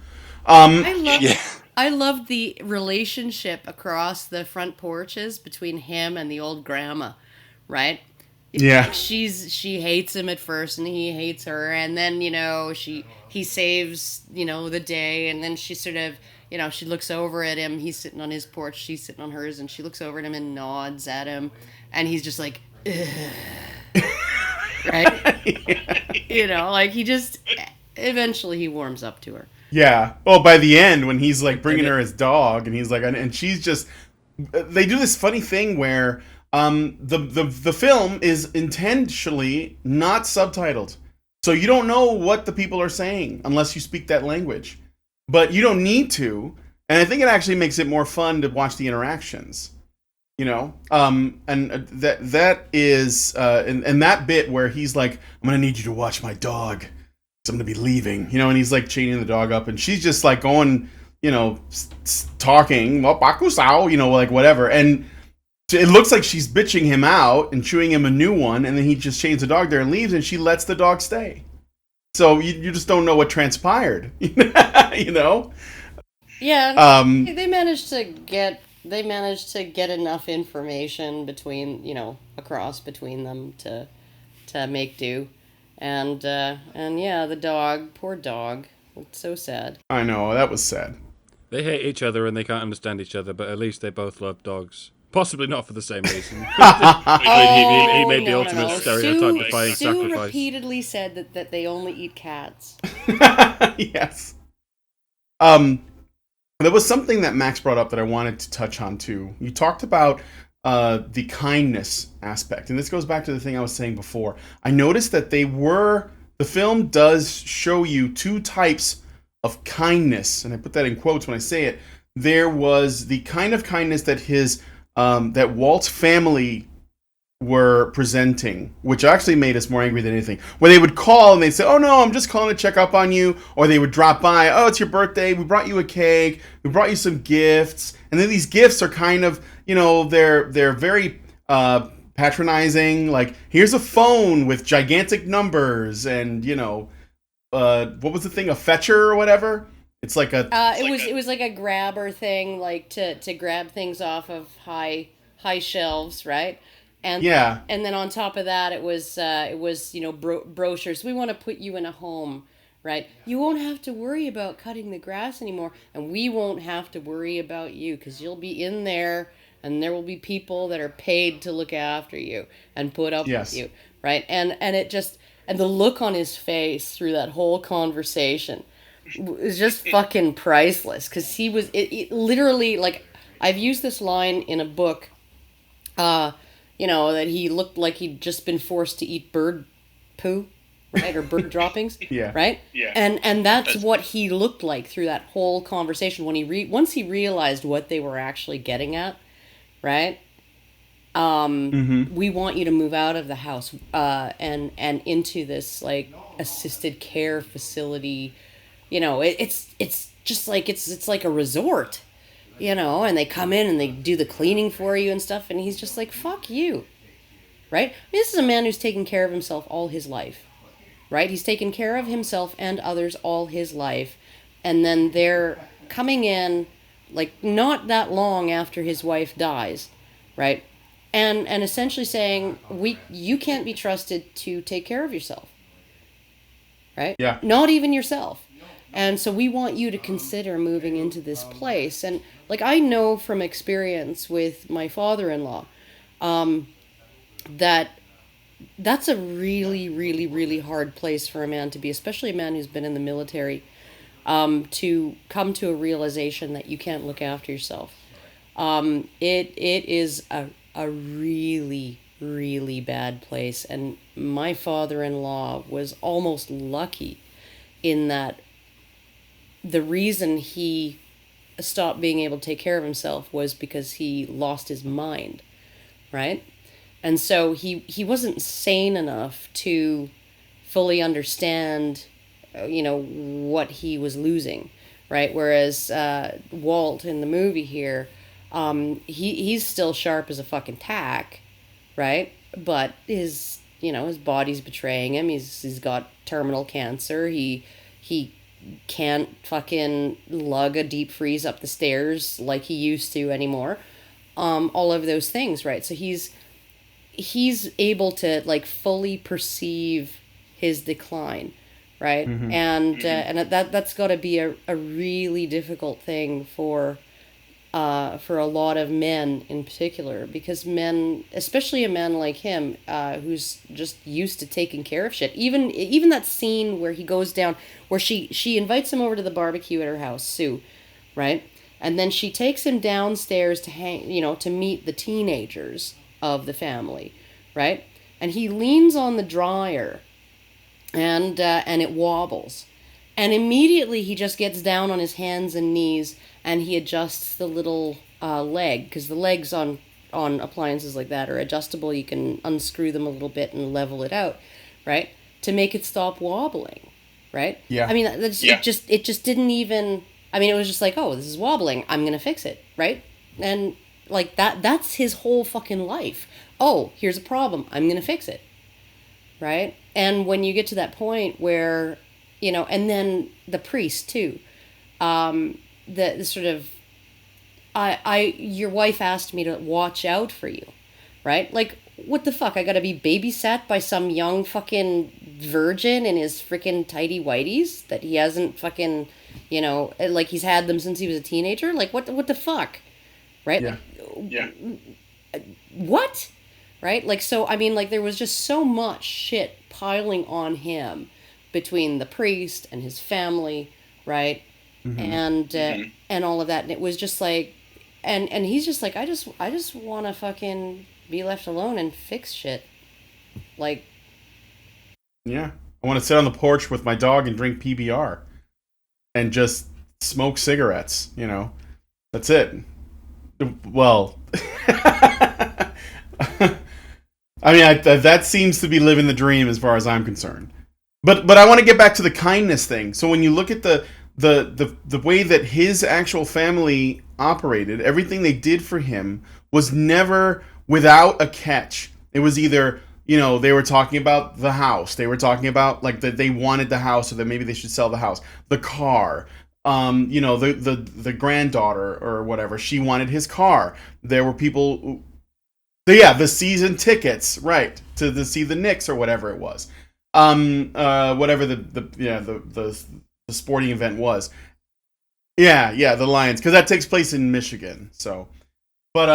I loved the relationship across the front porches between him and the old grandma, right? Yeah. She hates him at first, and he hates her, and then he saves the day, and then she sort of. She looks over at him. He's sitting on his porch. She's sitting on hers, and she looks over at him and nods at him, and he's just like, ugh. Right? Like he just eventually he warms up to her. Yeah. Well, by the end, when he's like bringing her his dog, and he's like, and she's just, they do this funny thing where the film is intentionally not subtitled, so you don't know what the people are saying unless you speak that language. But you don't need to, and I think it actually makes it more fun to watch the interactions, and that is, and that bit where he's like, I'm gonna need you to watch my dog, because I'm gonna be leaving, and he's like chaining the dog up, and she's just like going, talking, well, bakusao, like whatever, and it looks like she's bitching him out and chewing him a new one, and then he just chains the dog there and leaves, and she lets the dog stay. So you just don't know what transpired, Yeah. They managed to get enough information between across between them to make do, and yeah, the dog, poor dog, it's so sad. I know, that was sad. They hate each other and they can't understand each other, but at least they both love dogs. Possibly not for the same reason. He made the ultimate stereotype-defying sacrifice. Sue repeatedly said that they only eat cats. Yes. There was something that Max brought up that I wanted to touch on too. You talked about the kindness aspect, and this goes back to the thing I was saying before. I noticed that the film does show you two types of kindness, and I put that in quotes when I say it. There was the kind of kindness that that Walt's family were presenting, which actually made us more angry than anything. Where they would call and they'd say, "Oh no, I'm just calling to check up on you," or they would drop by, "Oh, it's your birthday. We brought you a cake. We brought you some gifts." And then these gifts are kind of, they're very patronizing. Like, here's a phone with gigantic numbers, and what was the thing? A fetcher or whatever. It's like a. It was like a grabber thing, like to grab things off of high shelves, right? And yeah. And then on top of that, it was brochures. We want to put you in a home, right? You won't have to worry about cutting the grass anymore, and we won't have to worry about you because you'll be in there, and there will be people that are paid to look after you and put up with you, right? And it just, and the look on his face through that whole conversation was just fucking priceless, because he was, it literally, like, I've used this line in a book, that he looked like he'd just been forced to eat bird poo, right, or bird droppings, right? Yeah. And that's what he looked like through that whole conversation when once he realized what they were actually getting at, right? We want you to move out of the house and into this like assisted care facility. It's just like it's like a resort, and they come in and they do the cleaning for you and stuff, and he's just like, fuck you, right? I mean, this is a man who's taken care of himself all his life, right? He's taken care of himself and others all his life, and then they're coming in like not that long after his wife dies, right? And essentially saying, you can't be trusted to take care of yourself, right? Yeah. Not even yourself. And so we want you to consider moving into this place. And like, I know from experience with my father-in-law, that's a really, really, really hard place for a man to be, especially a man who's been in the military, to come to a realization that you can't look after yourself. It is a really, really bad place. And my father-in-law was almost lucky in that the reason he stopped being able to take care of himself was because he lost his mind, right? And so he wasn't sane enough to fully understand, what he was losing, right? Whereas Walt in the movie here, he's still sharp as a fucking tack, right? But his body's betraying him. He's got terminal cancer. He can't fucking lug a deep freeze up the stairs like he used to anymore. All of those things, right? So he's able to like fully perceive his decline, right? Mm-hmm. And that's got to be a really difficult thing for a lot of men in particular, because men, especially a man like him, who's just used to taking care of shit. Even that scene where he goes down, where she invites him over to the barbecue at her house, Sue, right? And then she takes him downstairs to meet the teenagers of the family, right? And he leans on the dryer, and it wobbles. And immediately he just gets down on his hands and knees and he adjusts the little leg, because the legs on appliances like that are adjustable. You can unscrew them a little bit and level it out, right? To make it stop wobbling, right? Yeah. I mean, it just didn't even, I mean, it was just like, oh, this is wobbling, I'm going to fix it, right? And like that's his whole fucking life. Oh, here's a problem, I'm going to fix it, right? And when you get to that point where, and then the priest too, the sort of, your wife asked me to watch out for you, right? Like, what the fuck? I gotta be babysat by some young fucking virgin in his freaking tighty whities that he hasn't fucking, like he's had them since he was a teenager? Like, what the fuck? Right? Yeah. What? Right? Like, so, I mean, like, there was just so much shit piling on him between the priest and his family, right? Mm-hmm. And all of that. And it was just like, and he's just like, I just want to fucking be left alone and fix shit. Like, yeah. I want to sit on the porch with my dog and drink PBR and just smoke cigarettes, That's it. Well, I mean, that seems to be living the dream as far as I'm concerned. But I want to get back to the kindness thing. So when you look at the way that his actual family operated, everything they did for him was never without a catch. It was either, they were talking about the house. They were talking about like that they wanted the house, or that maybe they should sell the house. The car, the granddaughter or whatever, she wanted his car. There were people, the season tickets, right, to see the Knicks or whatever it was. Whatever the sporting event was. Yeah, the Lions, because that takes place in Michigan. So, but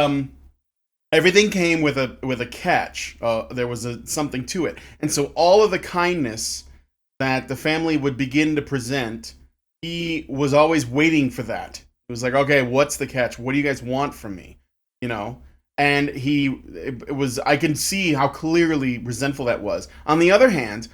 everything came with a catch. There was something to it, and so all of the kindness that the family would begin to present, he was always waiting for that. It was like, okay, what's the catch? What do you guys want from me? You know. And it was, I can see how clearly resentful that was. On the other hand,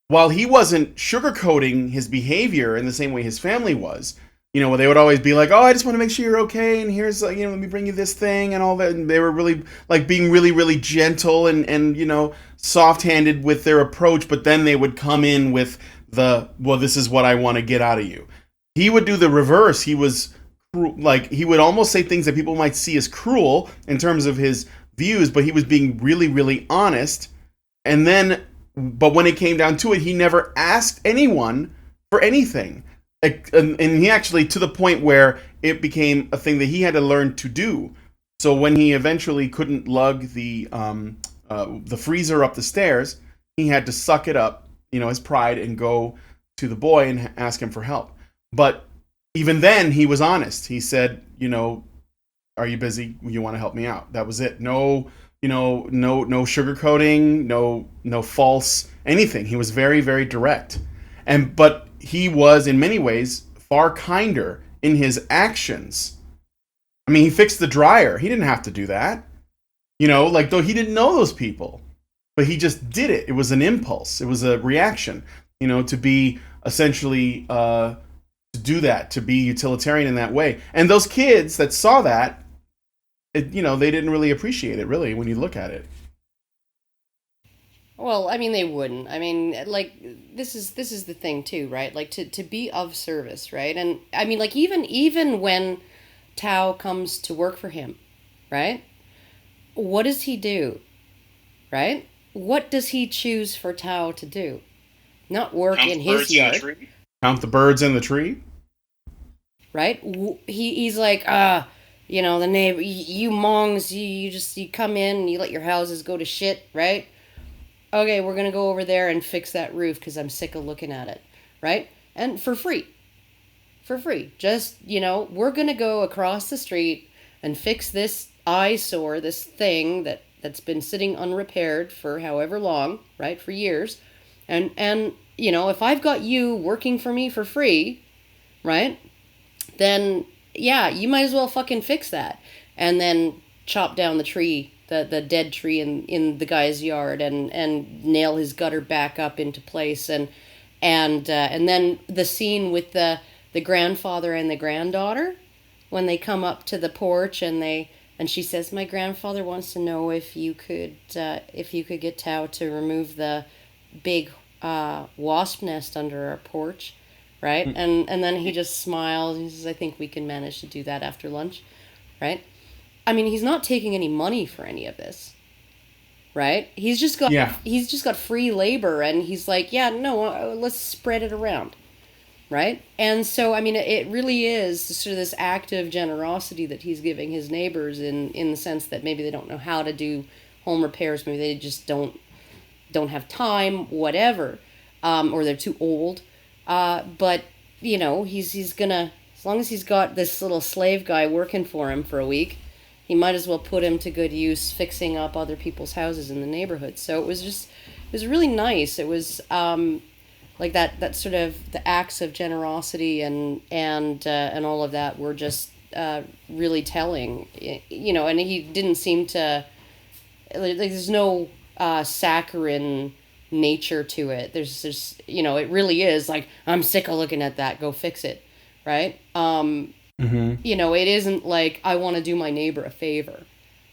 while he wasn't sugarcoating his behavior in the same way his family was, you know, they would always be like, oh, I just want to make sure you're okay, and here's, you know, let me bring you this thing and all that. And they were really, like, being really, really gentle and you know, soft-handed with their approach, but then they would come in with well, this is what I want to get out of you. He would do the reverse. He was, like, he would almost say things that people might see as cruel in terms of his views, but he was being really, really honest. And then, but when it came down to it, he never asked anyone for anything. And he actually, to the point where it became a thing that he had to learn to do. So when he eventually couldn't lug the freezer up the stairs, he had to suck it up, you know, his pride, and go to the boy and ask him for help. But even then, he was honest. He said, you know, are you busy? You want to help me out? That was it. No, you know, no sugarcoating, no false anything. He was very, very direct. But he was, in many ways, far kinder in his actions. I mean, he fixed the dryer. He didn't have to do that. You know, like, though he didn't know those people. But he just did it. It was an impulse. It was a reaction, you know, to be essentially... to do that, to be utilitarian in that way. And those kids that saw that, you know, they didn't really appreciate it, really, when you look at it. Well, I mean, they wouldn't. I mean, like, this is the thing too, right? Like, to be of service, right? And I mean, like, even when Tao comes to work for him, right? What does he do? Right? What does he choose for Tao to do? Not work in his yard. Count the birds in the tree? Right? He's like, you know, the neighbor, you Mongs, you come in and you let your houses go to shit, right? Okay, we're going to go over there and fix that roof because I'm sick of looking at it, right? And for free. For free. Just, you know, we're going to go across the street and fix this eyesore, this thing that's been sitting unrepaired for however long, right? For years. And you know, if I've got you working for me for free, right, then, yeah, you might as well fucking fix that. And then chop down the tree, the dead tree in the guy's yard, and nail his gutter back up into place. And then the scene with the grandfather and the granddaughter, when they come up to the porch and she says, my grandfather wants to know if you could get Tao to remove the big wasp nest under our porch, right? And then he just smiles and he says, I think we can manage to do that after lunch, right? I mean, he's not taking any money for any of this, right? He's just got free labor, and he's like, yeah, no, let's spread it around, right? And so, I mean, it really is sort of this act of generosity that he's giving his neighbors in the sense that maybe they don't know how to do home repairs, maybe they just don't have time, whatever, or they're too old. But, you know, he's gonna, as long as he's got this little slave guy working for him for a week, he might as well put him to good use fixing up other people's houses in the neighborhood. So it was really nice. It was like that sort of the acts of generosity and all of that were just really telling, you know, and he didn't seem to, like, there's no saccharine nature to it. There's just, you know, it really is like, I'm sick of looking at that, go fix it, right? You know, it isn't like, I want to do my neighbor a favor,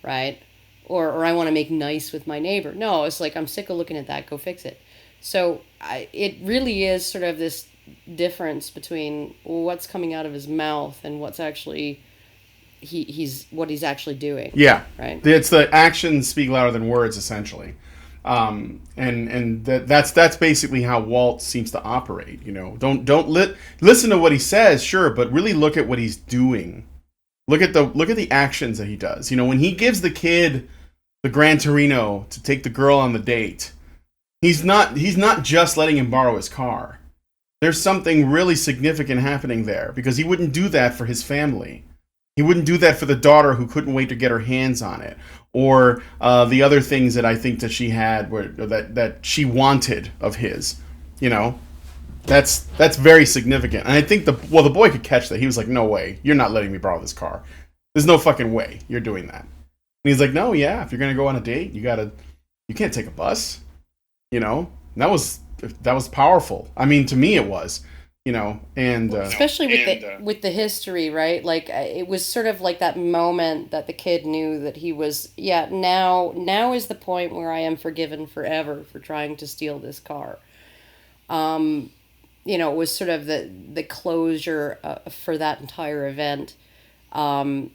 right? Or I want to make nice with my neighbor. No, it's like, I'm sick of looking at that, go fix it. So it really is sort of this difference between what's coming out of his mouth and what's actually what he's actually doing. Yeah, right. It's the actions speak louder than words, essentially. And that's basically how Walt seems to operate. You know, don't listen to what he says, sure, but really look at what he's doing. Look at the actions that he does. You know, when he gives the kid the Gran Torino to take the girl on the date, He's not just letting him borrow his car. There's something really significant happening there, because he wouldn't do that for his family. He wouldn't do that for the daughter who couldn't wait to get her hands on it, or the other things that I think that she had, that she wanted of his. You know, that's very significant. And I think the boy could catch that. He was like, "No way, you're not letting me borrow this car. There's no fucking way you're doing that." And he's like, "No, yeah, if you're gonna go on a date, you can't take a bus." You know, that was powerful. I mean, to me, it was. You know, and especially with the history, right? Like it was sort of like that moment that the kid knew that he was, now is the point where I am forgiven forever for trying to steal this car. You know, it was sort of the closure for that entire event. I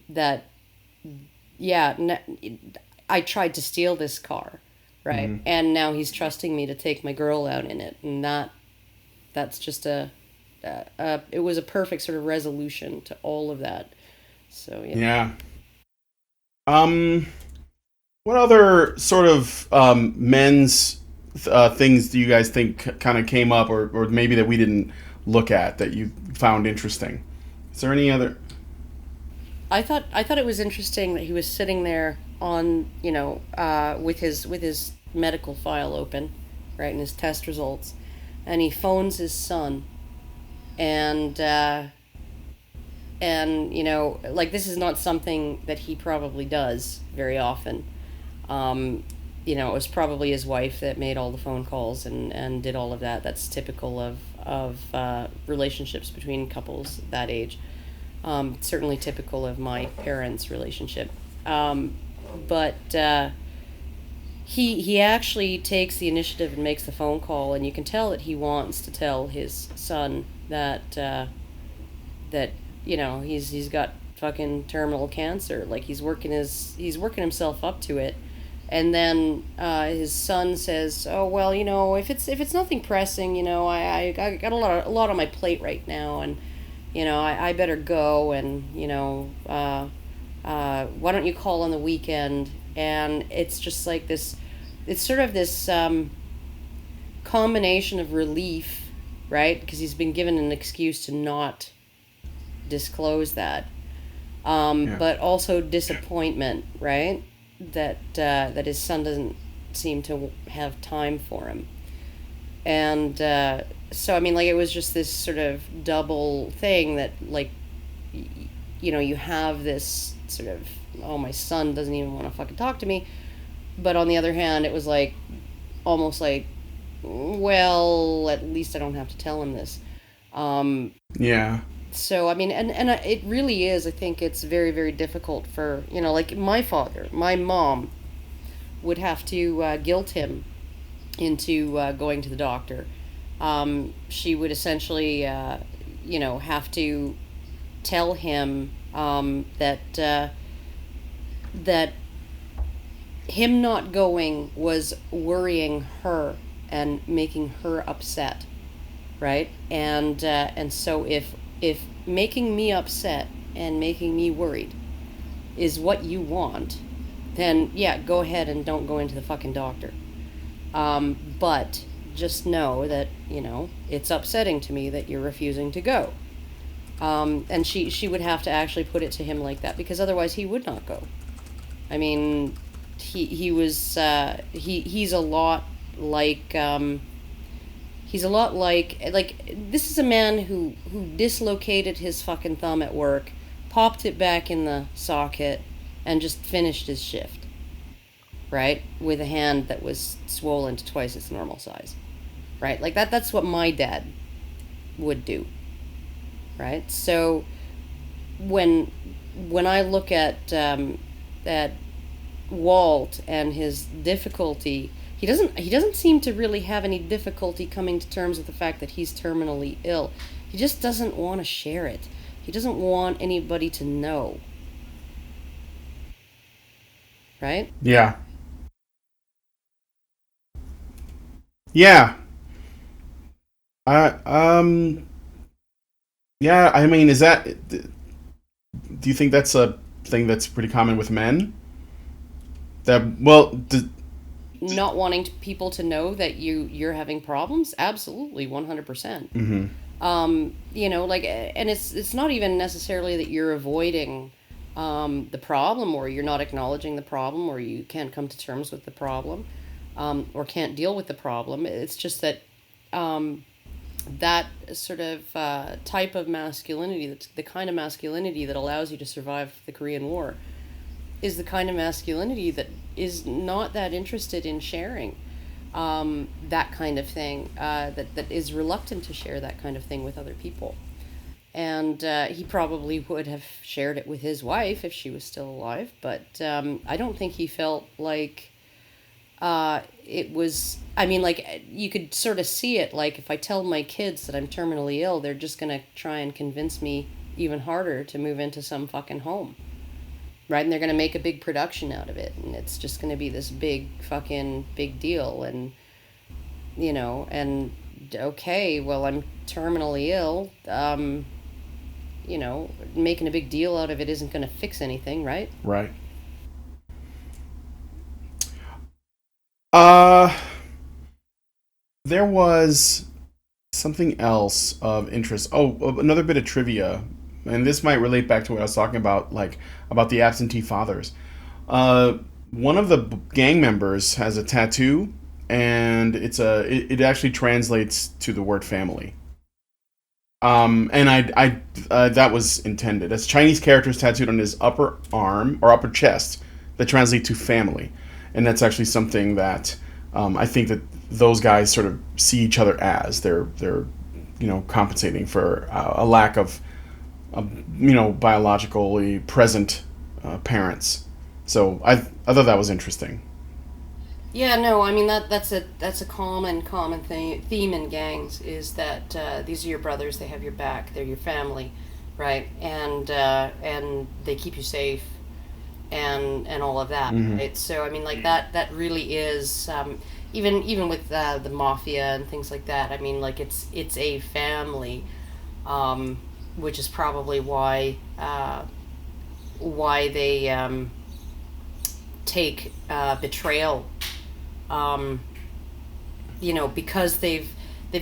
tried to steal this car, right? Mm-hmm. And now he's trusting me to take my girl out in it, and that's just it was a perfect sort of resolution to all of that. So yeah. What other sort of men's things do you guys think kind of came up, or maybe that we didn't look at that you found interesting? Is there any other? I thought it was interesting that he was sitting there on, you know, with his medical file open, right, and his test results, and he phones his son. And you know, like, this is not something that he probably does very often. You know, it was probably his wife that made all the phone calls and did all of that. That's typical of relationships between couples that age. Certainly typical of my parents' relationship. But he actually takes the initiative and makes the phone call, and you can tell that he wants to tell his son that you know, he's got fucking terminal cancer. Like, he's working himself up to it. And then his son says, "Oh, well, you know, if it's nothing pressing, you know, I got a lot on my plate right now, and you know, I better go, and you know, why don't you call on the weekend?" And it's just like this, it's sort of this combination of relief, right? Because he's been given an excuse to not disclose that, but also disappointment, right? That his son doesn't seem to have time for him. And so, I mean, like, it was just this sort of double thing that, like, you know, you have this sort of, oh, my son doesn't even want to fucking talk to me. But on the other hand, it was like, almost like, well, at least I don't have to tell him this. Yeah. So, I mean, and it really is, I think it's very, very difficult for, you know, like, my mom would have to guilt him into going to the doctor. She would essentially, you know, have to tell him that him not going was worrying her and making her upset, right? And so if making me upset and making me worried is what you want, then yeah, go ahead and don't go into the fucking doctor. But just know that, you know, it's upsetting to me that you're refusing to go. And she would have to actually put it to him like that, because otherwise he would not go. I mean, he's a lot like this is a man who dislocated his fucking thumb at work, popped it back in the socket, and just finished his shift, right, with a hand that was swollen to twice its normal size, right? Like, that's what my dad would do, right? So when I look at Walt and his difficulty, he doesn't seem to really have any difficulty coming to terms with the fact that he's terminally ill. He just doesn't want to share it. He doesn't want anybody to know. Right? Yeah. Yeah. Yeah, I mean, do you think that's a thing that's pretty common with men? not wanting people to know that you're having problems, absolutely 100%. You know, like, and it's not even necessarily that you're avoiding the problem, or you're not acknowledging the problem, or you can't come to terms with the problem, or can't deal with the problem. It's just that that sort of type of masculinity, the kind of masculinity that allows you to survive the Korean War, is the kind of masculinity that is not that interested in sharing that kind of thing, that is reluctant to share that kind of thing with other people. And he probably would have shared it with his wife if she was still alive, but I don't think he felt like it was, I mean, like, you could sort of see it, like, if I tell my kids that I'm terminally ill, they're just going to try and convince me even harder to move into some fucking home. Right? And they're going to make a big production out of it. And it's just going to be this big fucking big deal. And, you know, and okay, well, I'm terminally ill. You know, making a big deal out of it isn't going to fix anything, right? Right. There was something else of interest. Oh, another bit of trivia. And this might relate back to what I was talking about, like, about the absentee fathers. One of the gang members has a tattoo, and it actually translates to the word family. And I that was intended. It's Chinese characters tattooed on his upper arm or upper chest that translate to family, and that's actually something that I think that those guys sort of see each other as they're you know, compensating for a lack of you know, biologically present parents. So I thought that was interesting. Yeah, no, I mean, that's a common theme in gangs, is that these are your brothers, they have your back, they're your family, right? And they keep you safe, and all of that, right? So I mean, like, that really is even with the mafia and things like that. I mean, like, it's a family. Which is probably why they take betrayal, you know, because they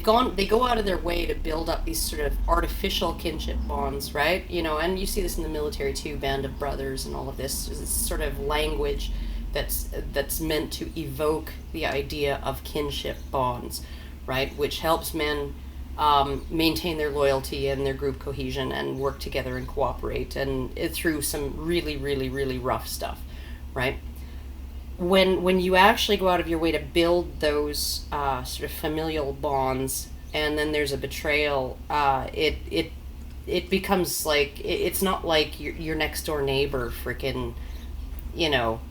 go out of their way to build up these sort of artificial kinship bonds, right? You know, and you see this in the military too, band of brothers and all of this. This sort of language that's meant to evoke the idea of kinship bonds, right? Which helps men maintain their loyalty and their group cohesion and work together and cooperate and through some really, really, really rough stuff, right? When you actually go out of your way to build those sort of familial bonds, and then there's a betrayal, it becomes like, it's not like your next door neighbor freaking, you know,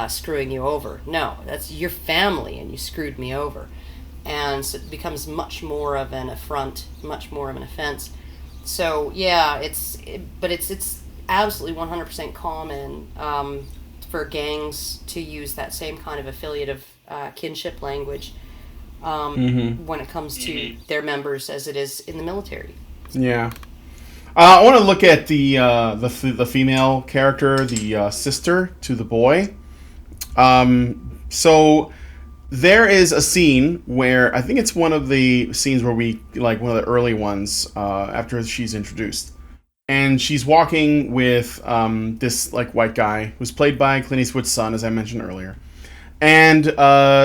screwing you over. No, that's your family, and you screwed me over. And so it becomes much more of an affront, much more of an offense. So yeah, it's absolutely 100% common for gangs to use that same kind of affiliative kinship language when it comes to their members, as it is in the military. Yeah, I want to look at the female character, the sister to the boy. So. There is a scene where, I think it's one of the scenes where we, like, one of the early ones, after she's introduced. And she's walking with this, like, white guy who's played by Clint Eastwood's son, as I mentioned earlier. And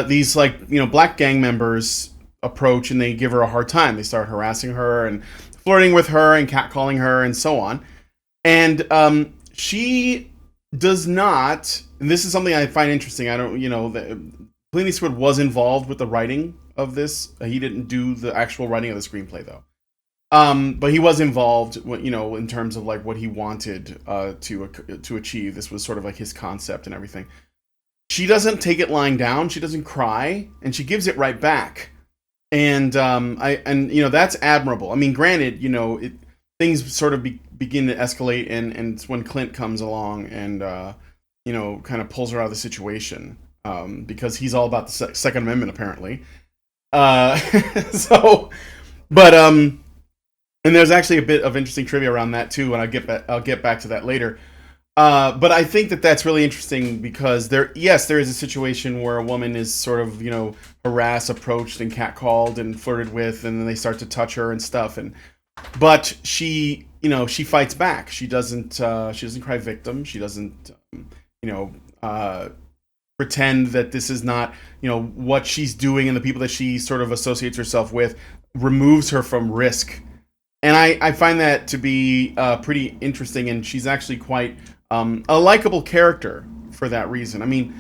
these, like, you know, black gang members approach and they give her a hard time. They start harassing her and flirting with her and catcalling her and so on. And she does not, and this is something I find interesting, I don't, you know, Clint Eastwood was involved with the writing of this. He didn't do the actual writing of the screenplay, though. But he was involved, you know, in terms of, like, what he wanted to achieve. This was sort of like his concept and everything. She doesn't take it lying down. She doesn't cry, and she gives it right back. And you know, that's admirable. I mean, granted, you know, things sort of begin to escalate, and it's when Clint comes along and you know, kind of pulls her out of the situation. Because he's all about the Second Amendment, apparently. So, but and there's actually a bit of interesting trivia around that too, and I'll get back to that later. But I think that that's really interesting because there is a situation where a woman is sort of, harassed, approached, and catcalled and flirted with, and then they start to touch her and stuff. But she fights back. She doesn't cry victim. She doesn't, pretend that this is not, what she's doing, and the people that she sort of associates herself with removes her from risk. And I find that to be pretty interesting, and she's actually quite a likable character for that reason. I mean,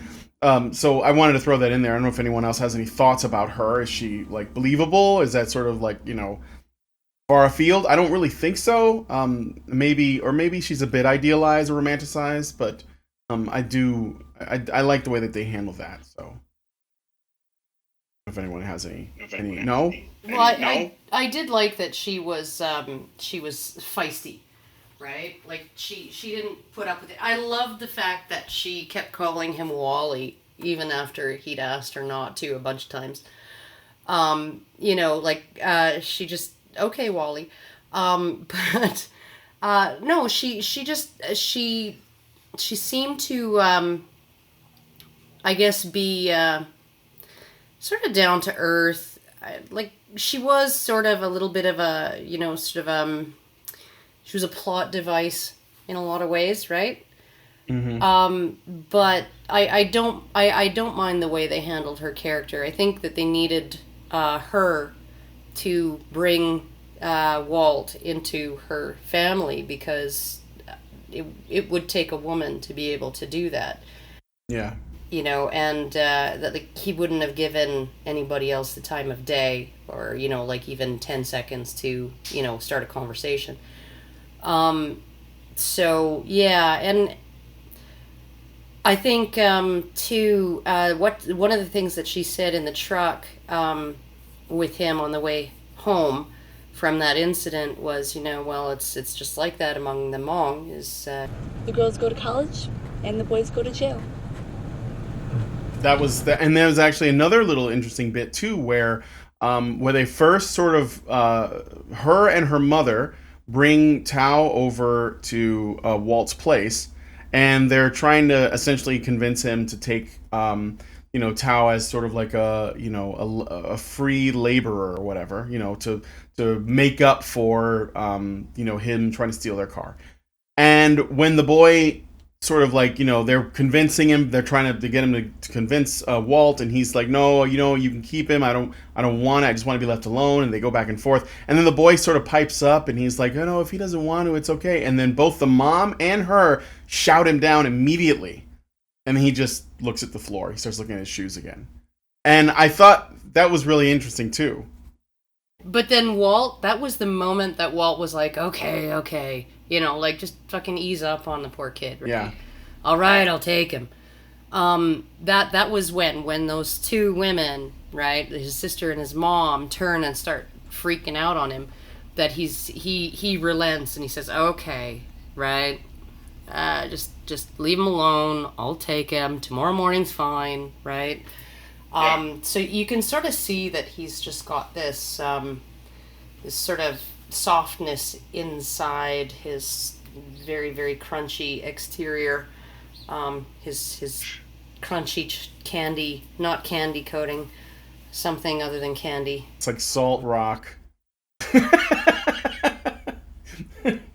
so I wanted to throw that in there. I don't know if anyone else has any thoughts about her. Is she like believable? Is that sort of like, far afield? I don't really think so. Maybe she's a bit idealized or romanticized, but I like the way that they handle that. So if anyone has any no? Well, I did like that she was feisty, right? Like she didn't put up with it. I loved the fact that she kept calling him Wally even after he'd asked her not to a bunch of times. She just, okay, Wally. But no, she seemed to I guess be sort of down to earth. Like she was sort of a little bit of a, she was a plot device in a lot of ways, right? Mm-hmm. But I don't mind the way they handled her character. I think that they needed her to bring Walt into her family because it would take a woman to be able to do that. Yeah. And that he wouldn't have given anybody else the time of day or, even 10 seconds to, start a conversation. So, yeah, and I think, too, one of the things that she said in the truck with him on the way home from that incident was, it's just like that among the Hmong is... The girls go to college and the boys go to jail. That was and there was actually another little interesting bit too, where they first sort of her and her mother bring Tao over to Walt's place, and they're trying to essentially convince him to take Tao as sort of like a free laborer or whatever, to make up for him trying to steal their car. And when the boy sort of like, they're convincing him, they're trying to get him to convince Walt, and he's like, no, you can keep him, I don't want it, I just want to be left alone. And they go back and forth, and then the boy sort of pipes up and he's like, if he doesn't want to, it's okay. And then both the mom and her shout him down immediately, and he just looks at the floor. He starts looking at his shoes again, and I thought that was really interesting too. But then that was the moment that Walt was like, okay, just fucking ease up on the poor kid, right? Yeah. All right, I'll take him. That was when those two women, right, his sister and his mom, turn and start freaking out on him, that he relents and he says, okay, right, just leave him alone. I'll take him. Tomorrow morning's fine, right? So you can sort of see that he's just got this sort of softness inside his very, very crunchy exterior, his crunchy candy, not candy coating, something other than candy. It's like salt rock.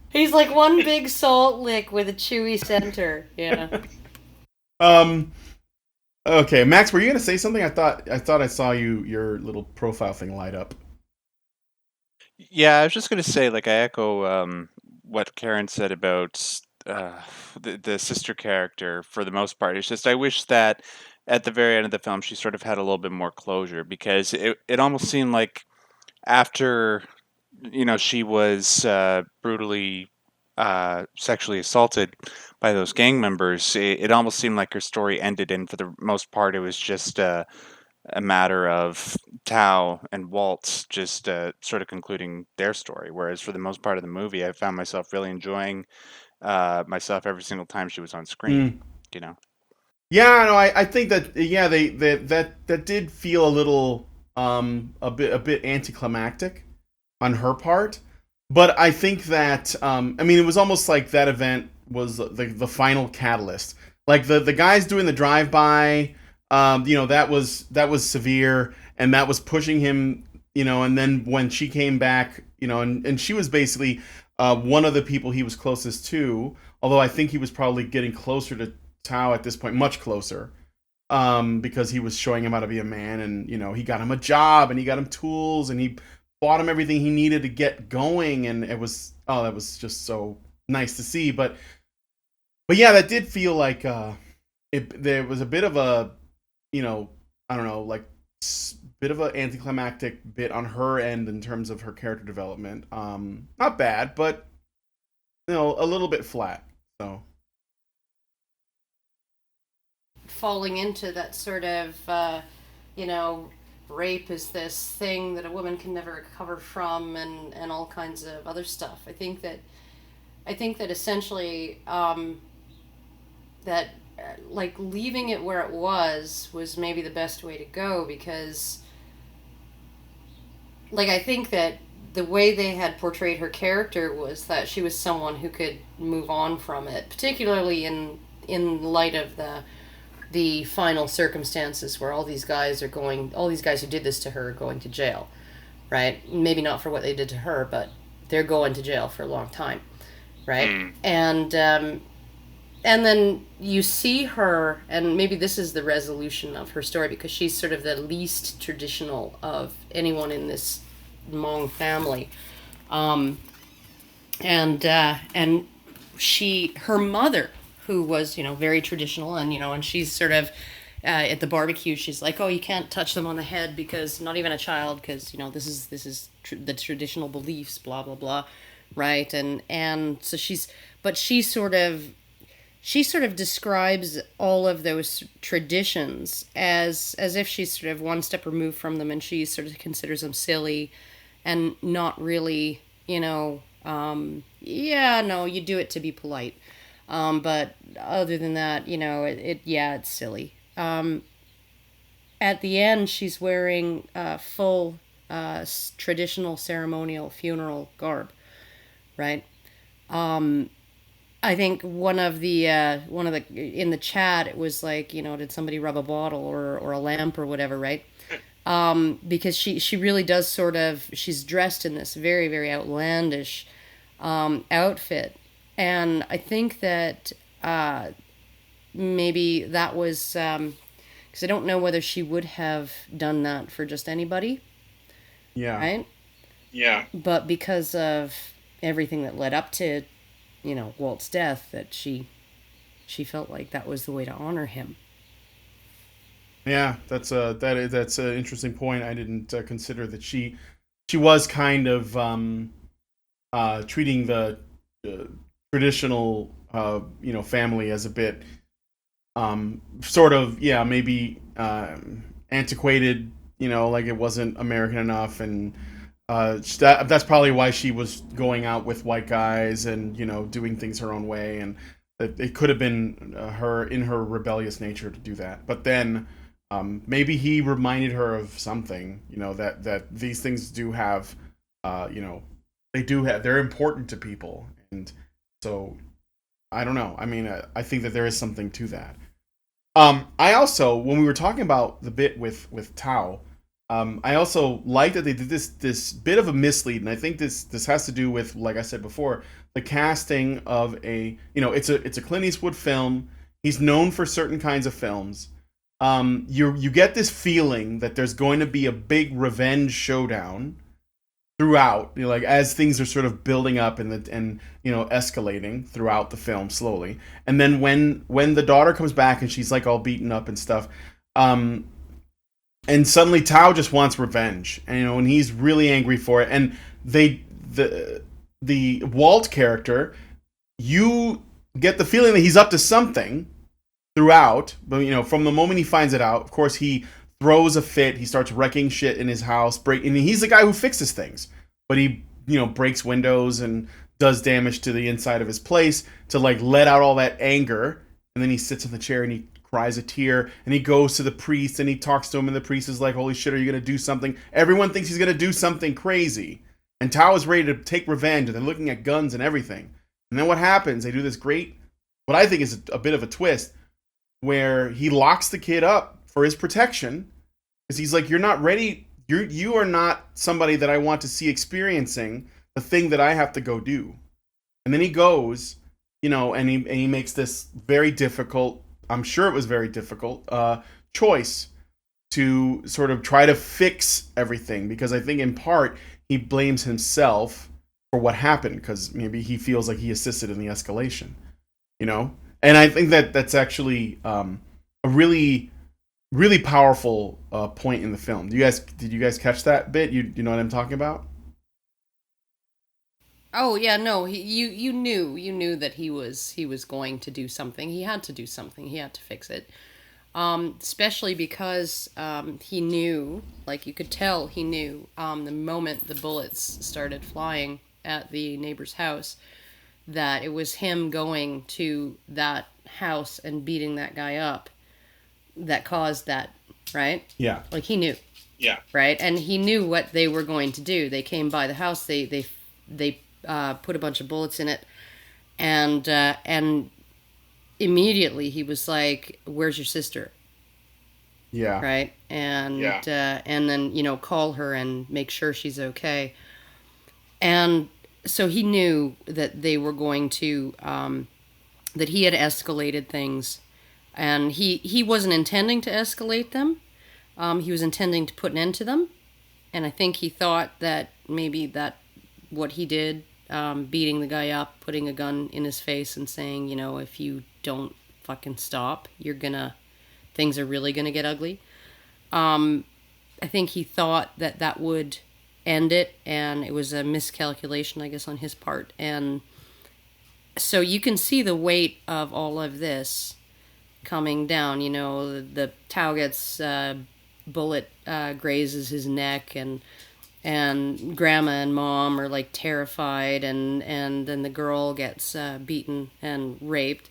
He's like one big salt lick with a chewy center. Yeah. Okay, Max, were you gonna say something? I thought I saw your little profile thing light up. Yeah, I was just gonna say, like, I echo what Karen said about the sister character for the most part. It's just I wish that at the very end of the film she sort of had a little bit more closure, because it almost seemed like after she was brutally sexually assaulted by those gang members, it almost seemed like her story ended, and for the most part it was just a matter of Tao and Walt just sort of concluding their story. Whereas for the most part of the movie, I found myself really enjoying myself every single time she was on screen. Yeah, no, I think that that did feel a little a bit anticlimactic on her part. But I think that it was almost like that event the final catalyst. Like the guys doing the drive by, that was severe, and that was pushing him, and then when she came back, and she was basically one of the people he was closest to, although I think he was probably getting closer to Tao at this point, much closer, because he was showing him how to be a man, and he got him a job, and he got him tools, and he bought him everything he needed to get going, and that was just so nice to see. But yeah, that did feel like there was a bit of a, I don't know, like bit of an anticlimactic bit on her end in terms of her character development. Not bad, but a little bit flat. So falling into that sort of, rape is this thing that a woman can never recover from, and all kinds of other stuff. I think that essentially, that like leaving it where it was maybe the best way to go, because like I think that the way they had portrayed her character was that she was someone who could move on from it, particularly in light of the final circumstances where all these guys who did this to her are going to jail, right? Maybe not for what they did to her, but they're going to jail for a long time, right? And then you see her, and maybe this is the resolution of her story, because she's sort of the least traditional of anyone in this Hmong family. And her mother, who was, very traditional, and she's sort of, at the barbecue, she's like, oh, you can't touch them on the head, because not even a child, because, this is the traditional beliefs, blah, blah, blah, right? And so she sort of describes all of those traditions as if she's sort of one step removed from them, and she sort of considers them silly and not really, you do it to be polite. But other than that, it's silly. At the end, she's wearing full traditional ceremonial funeral garb, right? I think one of the in the chat, it was like, did somebody rub a bottle or a lamp or whatever, right? Because she really does she's dressed in this very, very outlandish outfit. And I think that maybe that was, because I don't know whether she would have done that for just anybody. Yeah. Right? Yeah. But because of everything that led up to, Walt's death, that she felt like that was the way to honor him. Yeah, that's an interesting point. I didn't consider that she was kind of treating the traditional family as a bit maybe antiquated, like it wasn't American enough, and that's probably why she was going out with white guys and doing things her own way, and it could have been her in her rebellious nature to do that. But then maybe he reminded her of something, that these things do have, they're important to people. And so I don't know. I mean, I think that there is something to that. I also, when we were talking about the bit with Tao, I also like that they did this bit of a mislead, and I think this has to do with, like I said before, the casting of it's a Clint Eastwood film. He's known for certain kinds of films. You get this feeling that there's going to be a big revenge showdown throughout, like as things are sort of building up and escalating throughout the film slowly. And then when the daughter comes back and she's like all beaten up and stuff, and suddenly Tao just wants revenge, and he's really angry for it. And the Walt character, you get the feeling that he's up to something throughout, but from the moment he finds it out, of course he throws a fit. He starts wrecking shit in his house, and he's the guy who fixes things, but he breaks windows and does damage to the inside of his place to like let out all that anger. And then he sits in the chair and he cries a tear, and he goes to the priest and he talks to him, and the priest is like, holy shit, are you gonna do something? Everyone thinks he's gonna do something crazy, and Tao is ready to take revenge, and they're looking at guns and everything. And then what happens? They do this great, what I think is a bit of a twist, where he locks the kid up for his protection, because he's like, you're not ready. You are not somebody that I want to see experiencing the thing that I have to go do. And then he goes, and he makes this very difficult, I'm sure it was very difficult, choice to sort of try to fix everything, because I think in part he blames himself for what happened, because maybe he feels like he assisted in the escalation, And I think that's actually a really, really powerful point in the film. Did you guys catch that bit? You know what I'm talking about? Oh yeah, no, you knew that he was going to do something. He had to do something. He had to fix it. Especially because he knew, like you could tell he knew, the moment the bullets started flying at the neighbor's house, that it was him going to that house and beating that guy up that caused that, right? Yeah. Like he knew. Yeah. Right? And he knew what they were going to do. They came by the house, they put a bunch of bullets in it, and immediately he was like, "Where's your sister?" Yeah. Right? And and then call her and make sure she's okay. And so he knew that they were going to that he had escalated things, and he wasn't intending to escalate them. He was intending to put an end to them, and I think he thought that maybe that what he did, beating the guy up, putting a gun in his face and saying, if you don't fucking stop, things are really gonna get ugly. I think he thought that would end it, and it was a miscalculation, I guess, on his part. And so you can see the weight of all of this coming down. The Tau gets bullet grazes his neck, and grandma and mom are like terrified, and then the girl gets beaten and raped,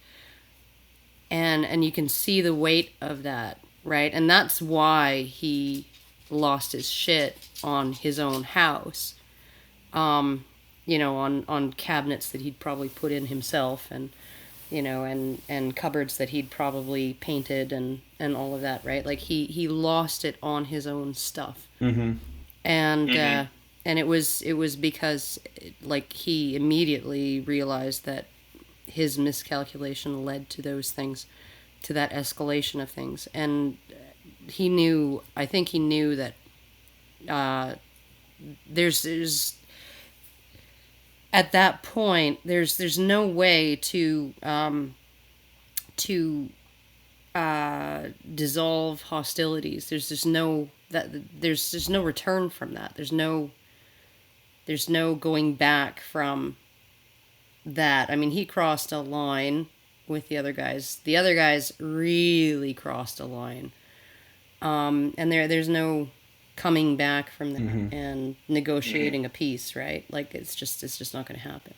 and you can see the weight of that, right? And that's why he lost his shit on his own house, on cabinets that he'd probably put in himself, and and cupboards that he'd probably painted, and all of that, right? Like he lost it on his own stuff. Mm-hmm. And and it was because like he immediately realized that his miscalculation led to those things, to that escalation of things. And I think he knew that there's at that point there's no way to dissolve hostilities. There's no return from that. There's no going back from that. I mean, he crossed a line with the other guys. The other guys really crossed a line. And there's no coming back from that and negotiating a peace, right? Like it's just not going to happen,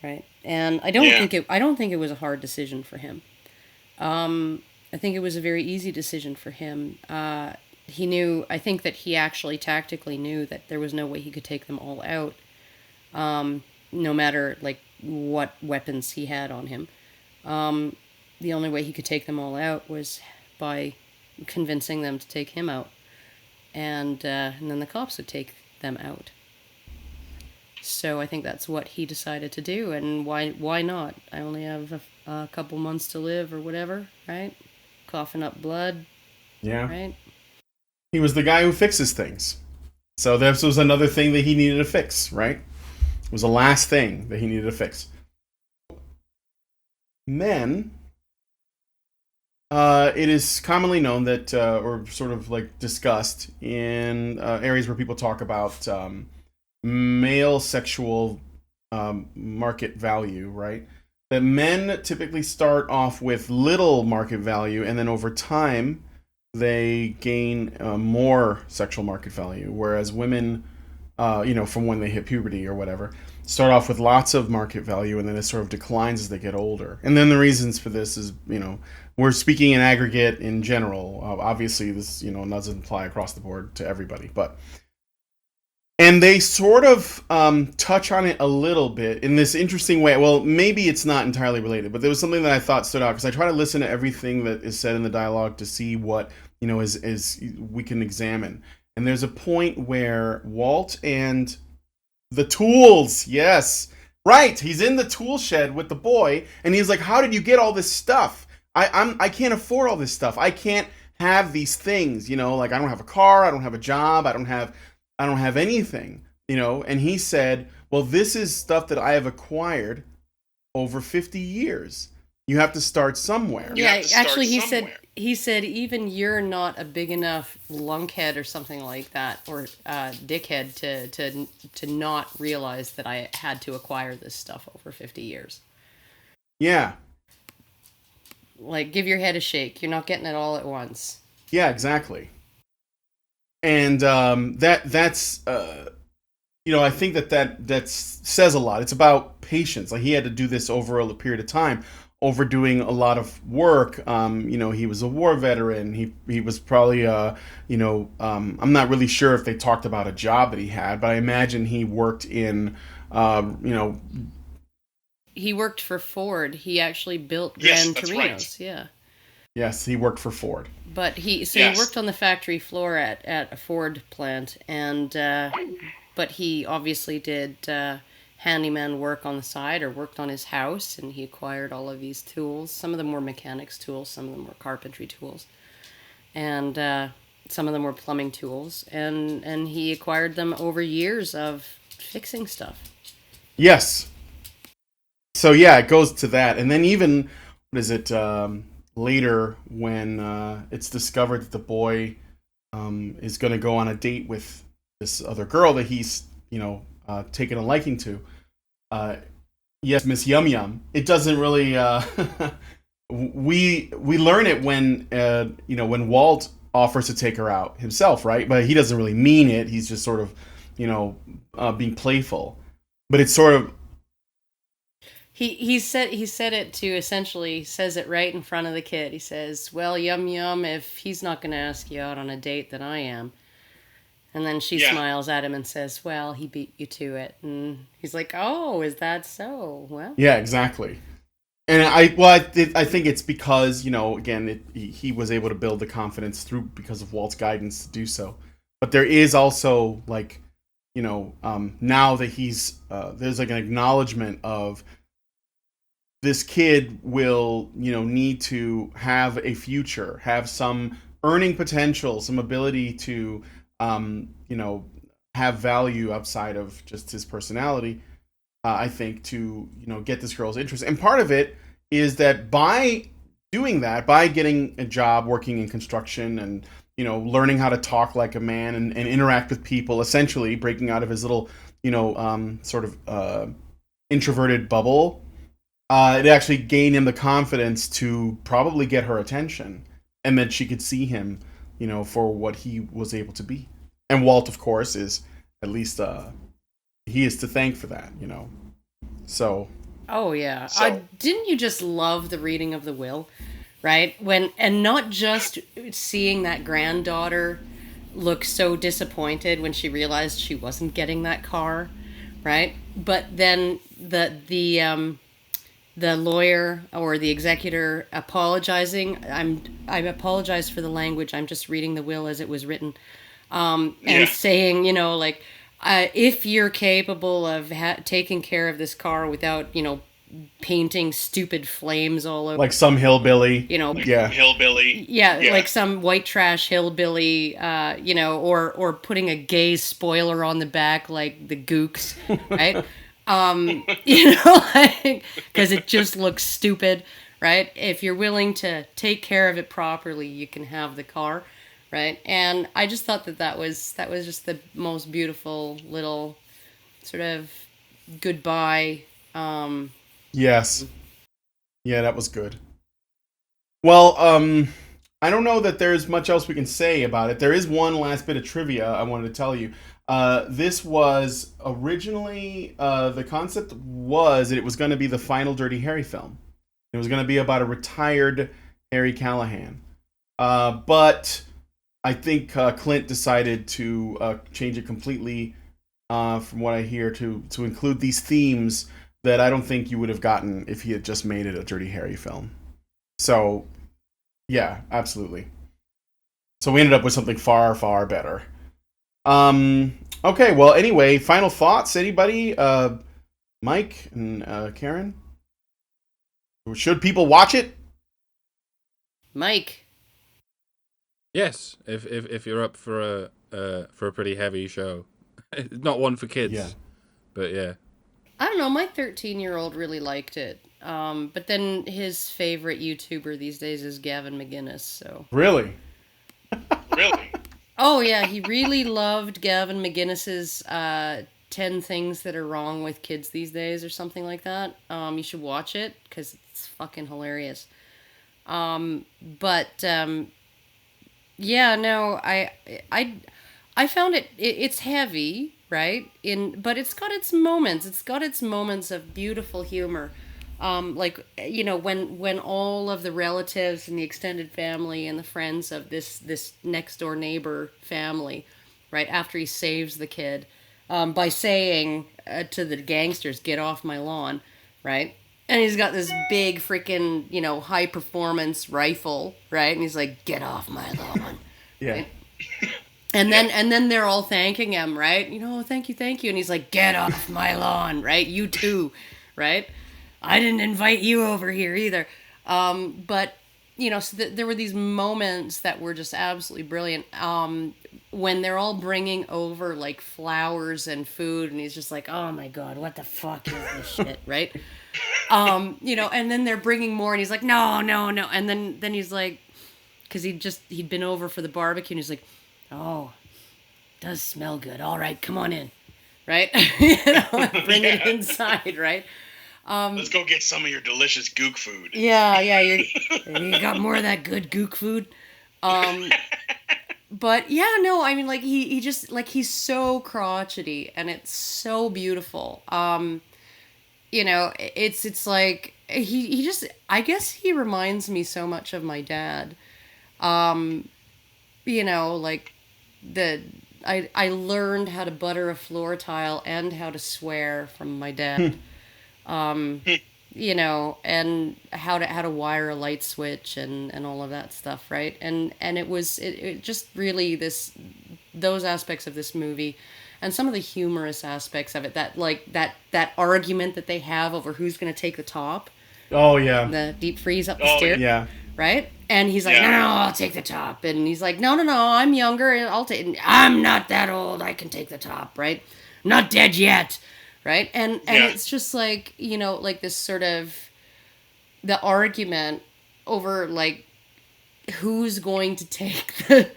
right? And I don't think it was a hard decision for him. I think it was a very easy decision for him. He knew, I think that he actually tactically knew that there was no way he could take them all out, no matter like what weapons he had on him. The only way he could take them all out was by convincing them to take him out, and then the cops would take them out. So I think that's what he decided to do, and why not? I only have a couple months to live or whatever, right? Coughing up blood. Yeah. Right? He was the guy who fixes things. So this was another thing that he needed to fix, right? It was the last thing that he needed to fix. Men, it is commonly known that, or sort of like discussed in areas where people talk about male sexual market value, right? That men typically start off with little market value, and then over time they gain more sexual market value, whereas women, from when they hit puberty or whatever, start off with lots of market value, and then it sort of declines as they get older. And then the reasons for this is, we're speaking in aggregate in general. Obviously, this, doesn't apply across the board to everybody, but And they sort of touch on it a little bit in this interesting way. Well, maybe it's not entirely related, but there was something that I thought stood out because I try to listen to everything that is said in the dialogue to see what, is we can examine. And there's a point where Walt and the tools, yes, right, he's in the tool shed with the boy, and he's like, "How did you get all this stuff? I can't afford all this stuff. I can't have these things, like I don't have a car, I don't have a job, I don't have anything, And he said, "Well, this is stuff that I have acquired over 50 years. You have to start somewhere." Yeah, actually, he said even you're not a big enough lunkhead or something like that, or dickhead to not realize that I had to acquire this stuff over 50 years. Yeah. Like, give your head a shake. You're not getting it all at once. Yeah, exactly. And that's I think that says a lot. It's about patience. Like, he had to do this over a period of time, overdoing a lot of work. He was a war veteran. He was probably I'm not really sure if they talked about a job that he had, but I imagine he worked in He worked for Ford. He actually built Gran Torinos. Right. Yeah. Yes, he worked for Ford. But he worked on the factory floor at a Ford plant, and but he obviously did handyman work on the side, or worked on his house, and he acquired all of these tools. Some of them were mechanics tools, some of them were carpentry tools, and some of them were plumbing tools, and he acquired them over years of fixing stuff. Yes. So yeah, it goes to that, and then even later when it's discovered that the boy is going to go on a date with this other girl that he's taken a liking to. Yes, Miss Yum Yum. It doesn't really. We learn it when when Walt offers to take her out himself, right? But he doesn't really mean it. He's just sort of being playful. But it's sort of. He said it to essentially says it right in front of the kid. He says, "Well, Yum Yum, if he's not going to ask you out on a date, then I am." And then she smiles at him and says, "Well, he beat you to it." And he's like, "Oh, is that so? Well." Yeah, exactly. And I think it's because again he was able to build the confidence because of Walt's guidance to do so. But there is also now that he's there's like an acknowledgement of. This kid will, need to have a future, have some earning potential, some ability to, have value outside of just his personality, I think, to, get this girl's interest. And part of it is that by doing that, by getting a job working in construction and, learning how to talk like a man and interact with people, essentially breaking out of his little, sort of introverted bubble, it actually gained him the confidence to probably get her attention, and that she could see him, for what he was able to be. And Walt, of course, is at least he is to thank for that, So. Oh yeah, didn't you just love the reading of the will, right? And not just seeing that granddaughter look so disappointed when she realized she wasn't getting that car, right? But then the lawyer or the executor apologizing. I apologize for the language. I'm just reading the will as it was written, and saying, if you're capable of taking care of this car without, painting stupid flames all over, like some hillbilly, hillbilly, like some white trash hillbilly, or putting a gay spoiler on the back like the Gooks, right? Because it just looks stupid, right? If you're willing to take care of it properly, you can have the car, right? And I just thought that was just the most beautiful little sort of goodbye. Yes. Yeah, that was good. Well, I don't know that there's much else we can say about it. There is one last bit of trivia I wanted to tell you. This was originally, the concept was that it was going to be the final Dirty Harry film. It was going to be about a retired Harry Callahan. But I think Clint decided to change it completely from what I hear, to include these themes that I don't think you would have gotten if he had just made it a Dirty Harry film. So, yeah, absolutely. So we ended up with something far, far better. Okay, well, anyway, final thoughts, anybody? Mike and Karen? Should people watch it? Mike. Yes, if you're up for a pretty heavy show. Not one for kids. Yeah. But yeah. I don't know, my 13-year-old really liked it. But then his favorite YouTuber these days is Gavin McInnes, so. Really? Really? Oh yeah, he really loved Gavin McInnes's 10 things that are wrong with kids these days or something like that. You should watch it because it's fucking hilarious. Yeah, no, I found it's heavy, right? But it's got its moments. It's got its moments of beautiful humor. Like, you know, when all of the relatives and the extended family and the friends of this next door neighbor family, right, after he saves the kid, by saying to the gangsters, "Get off my lawn," right? And he's got this big freaking, you know, high performance rifle, right? And he's like, "Get off my lawn." Yeah. Right? And then they're all thanking him, right? You know, thank you. And he's like, "Get off my lawn," right? You too, right? I didn't invite you over here either. But, you know, so there were these moments that were just absolutely brilliant. When they're all bringing over, like, flowers and food, and he's just like, "Oh, my God, what the fuck is this shit," right? You know, and then they're bringing more, and he's like, no. And then he's like, because he'd been over for the barbecue, and he's like, "Oh, does smell good. All right, come on in," right? You know, bring it inside, right? Let's go get some of your delicious gook food. Yeah, you got more of that good gook food. But yeah, no, I mean, like he just, like, he's so crotchety, and it's so beautiful. You know, it's like he just, I guess he reminds me so much of my dad. You know, like I learned how to butter a floor tile and how to swear from my dad. You know, and how to wire a light switch and all of that stuff, right? And it just really those aspects of this movie, and some of the humorous aspects of it, that argument that they have over who's going to take the top. Oh yeah. The deep freeze up the stairs. Yeah. Right? And he's like, no, I'll take the top. And he's like, no, I'm younger, and I'm not that old, I can take the top, right? I'm not dead yet. Right? And it's just like, you know, like this sort of the argument over, like, who's going to take the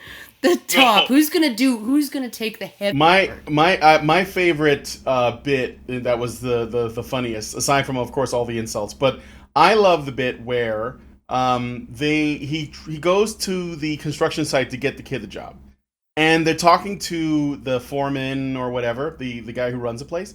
top, who's going to take the heavy part. My favorite bit that was the funniest, aside from, of course, all the insults, but I love the bit where he goes to the construction site to get the kid the job, and they're talking to the foreman or whatever, the guy who runs the place.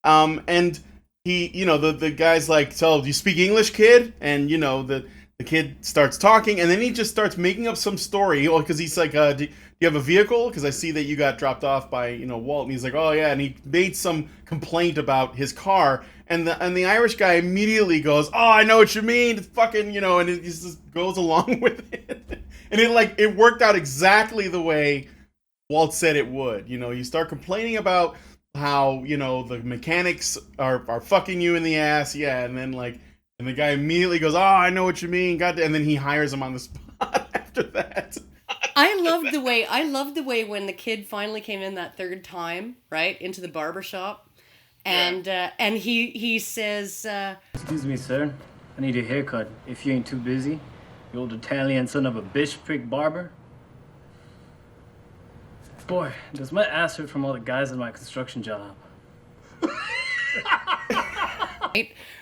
And he, you know, the guy's like, "So, do you speak English, kid?" And, you know, the kid starts talking, and then he just starts making up some story, because he's like, do you have a vehicle? Because I see that you got dropped off by, you know, Walt. And he's like, "Oh yeah," and he made some complaint about his car, and the Irish guy immediately goes, "Oh, I know what you mean. It's fucking," you know, and he just goes along with it, and it worked out exactly the way Walt said it would. You know, you start complaining about how, you know, the mechanics are fucking you in the ass, yeah, and then, like, and the guy immediately goes, "Oh, I know what you mean," and then he hires him on the spot after that. I loved the way when the kid finally came in that third time, right, into the barber shop, and he says, "Excuse me, sir, I need a haircut. If you ain't too busy, you old Italian son of a bitch prick barber." Boy, does my ass hurt from all the guys in my construction job.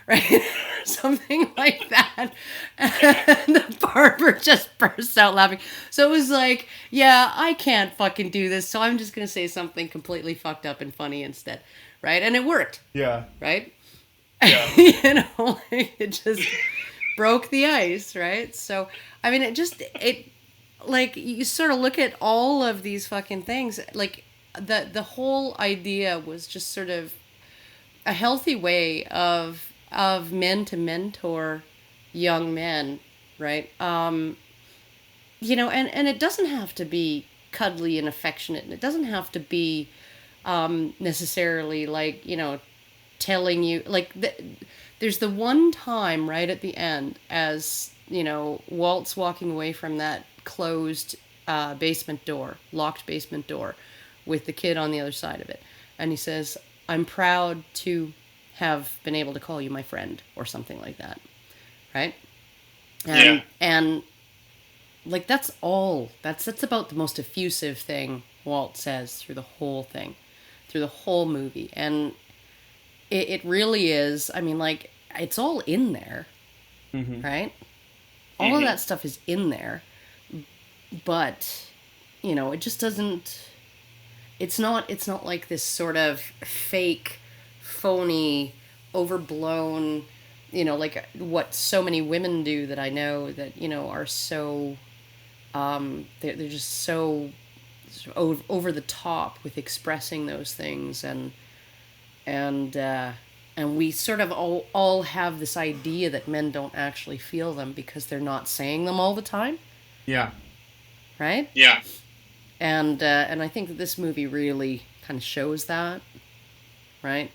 right? Something like that. And the barber just bursts out laughing. So it was like, yeah, I can't fucking do this, so I'm just going to say something completely fucked up and funny instead. Right? And it worked. Yeah. Right? Yeah. You know, like, it just broke the ice, right? So, I mean, like, you sort of look at all of these fucking things, like, the whole idea was just sort of a healthy way of men to mentor young men, right? And it doesn't have to be cuddly and affectionate, and it doesn't have to be necessarily like, telling you, like, there's the one time right at the end, as Walt's walking away from that closed locked basement door with the kid on the other side of it, and he says, "I'm proud to have been able to call you my friend," or something like that, right? And like, that's about the most effusive thing Walt says through the whole thing, through the whole movie. And it really is, I mean, like, it's all in there, right? All of that stuff is in there, but, it just doesn't, it's not like this sort of fake, phony, overblown, like what so many women do that I know that, are so, they're just so over the top with expressing those things, and we sort of all have this idea that men don't actually feel them because they're not saying them all the time. Yeah. Right? Yeah. And I think that this movie really kind of shows that, right?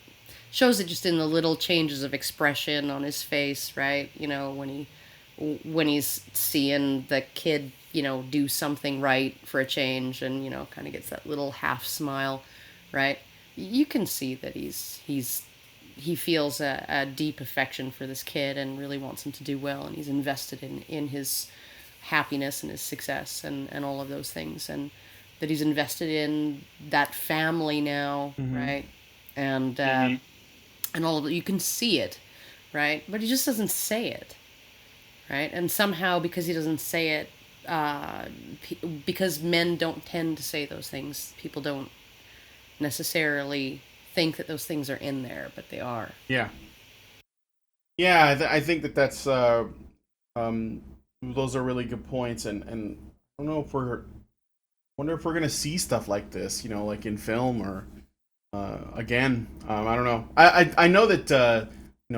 Shows it just in the little changes of expression on his face, right? When he's seeing the kid, do something right for a change, and kind of gets that little half smile, right? You can see that he feels a deep affection for this kid and really wants him to do well, and he's invested in his happiness and his success and all of those things, and that he's invested in that family now, right? And and all of it, you can see it, right? But he just doesn't say it, right? And somehow, because he doesn't say it, because men don't tend to say those things, people don't necessarily think that those things are in there, but they are. Yeah. I think that's those are really good points, and I don't know if wonder if we're gonna see stuff like this, like in film or again. I don't know. I know that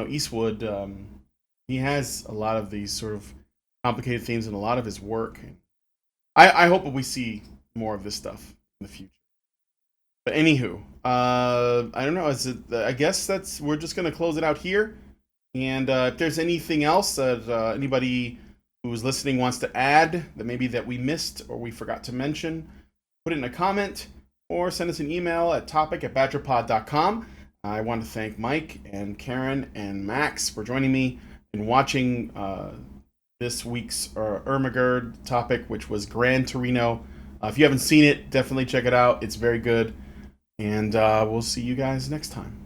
Eastwood, he has a lot of these sort of complicated themes in a lot of his work. I hope that we see more of this stuff in the future. But anywho, I don't know. I guess we're just gonna close it out here. And if there's anything else that anybody who's listening wants to add that we missed or we forgot to mention, put it in a comment or send us an email at topic@badgerpod.com. I want to thank Mike and Karen and Max for joining me in watching this week's ERMAHGERD topic, which was Gran Torino. If you haven't seen it, definitely check it out. It's very good. And we'll see you guys next time.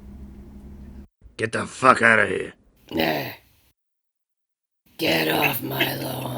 Get the fuck out of here. Get off my lawn.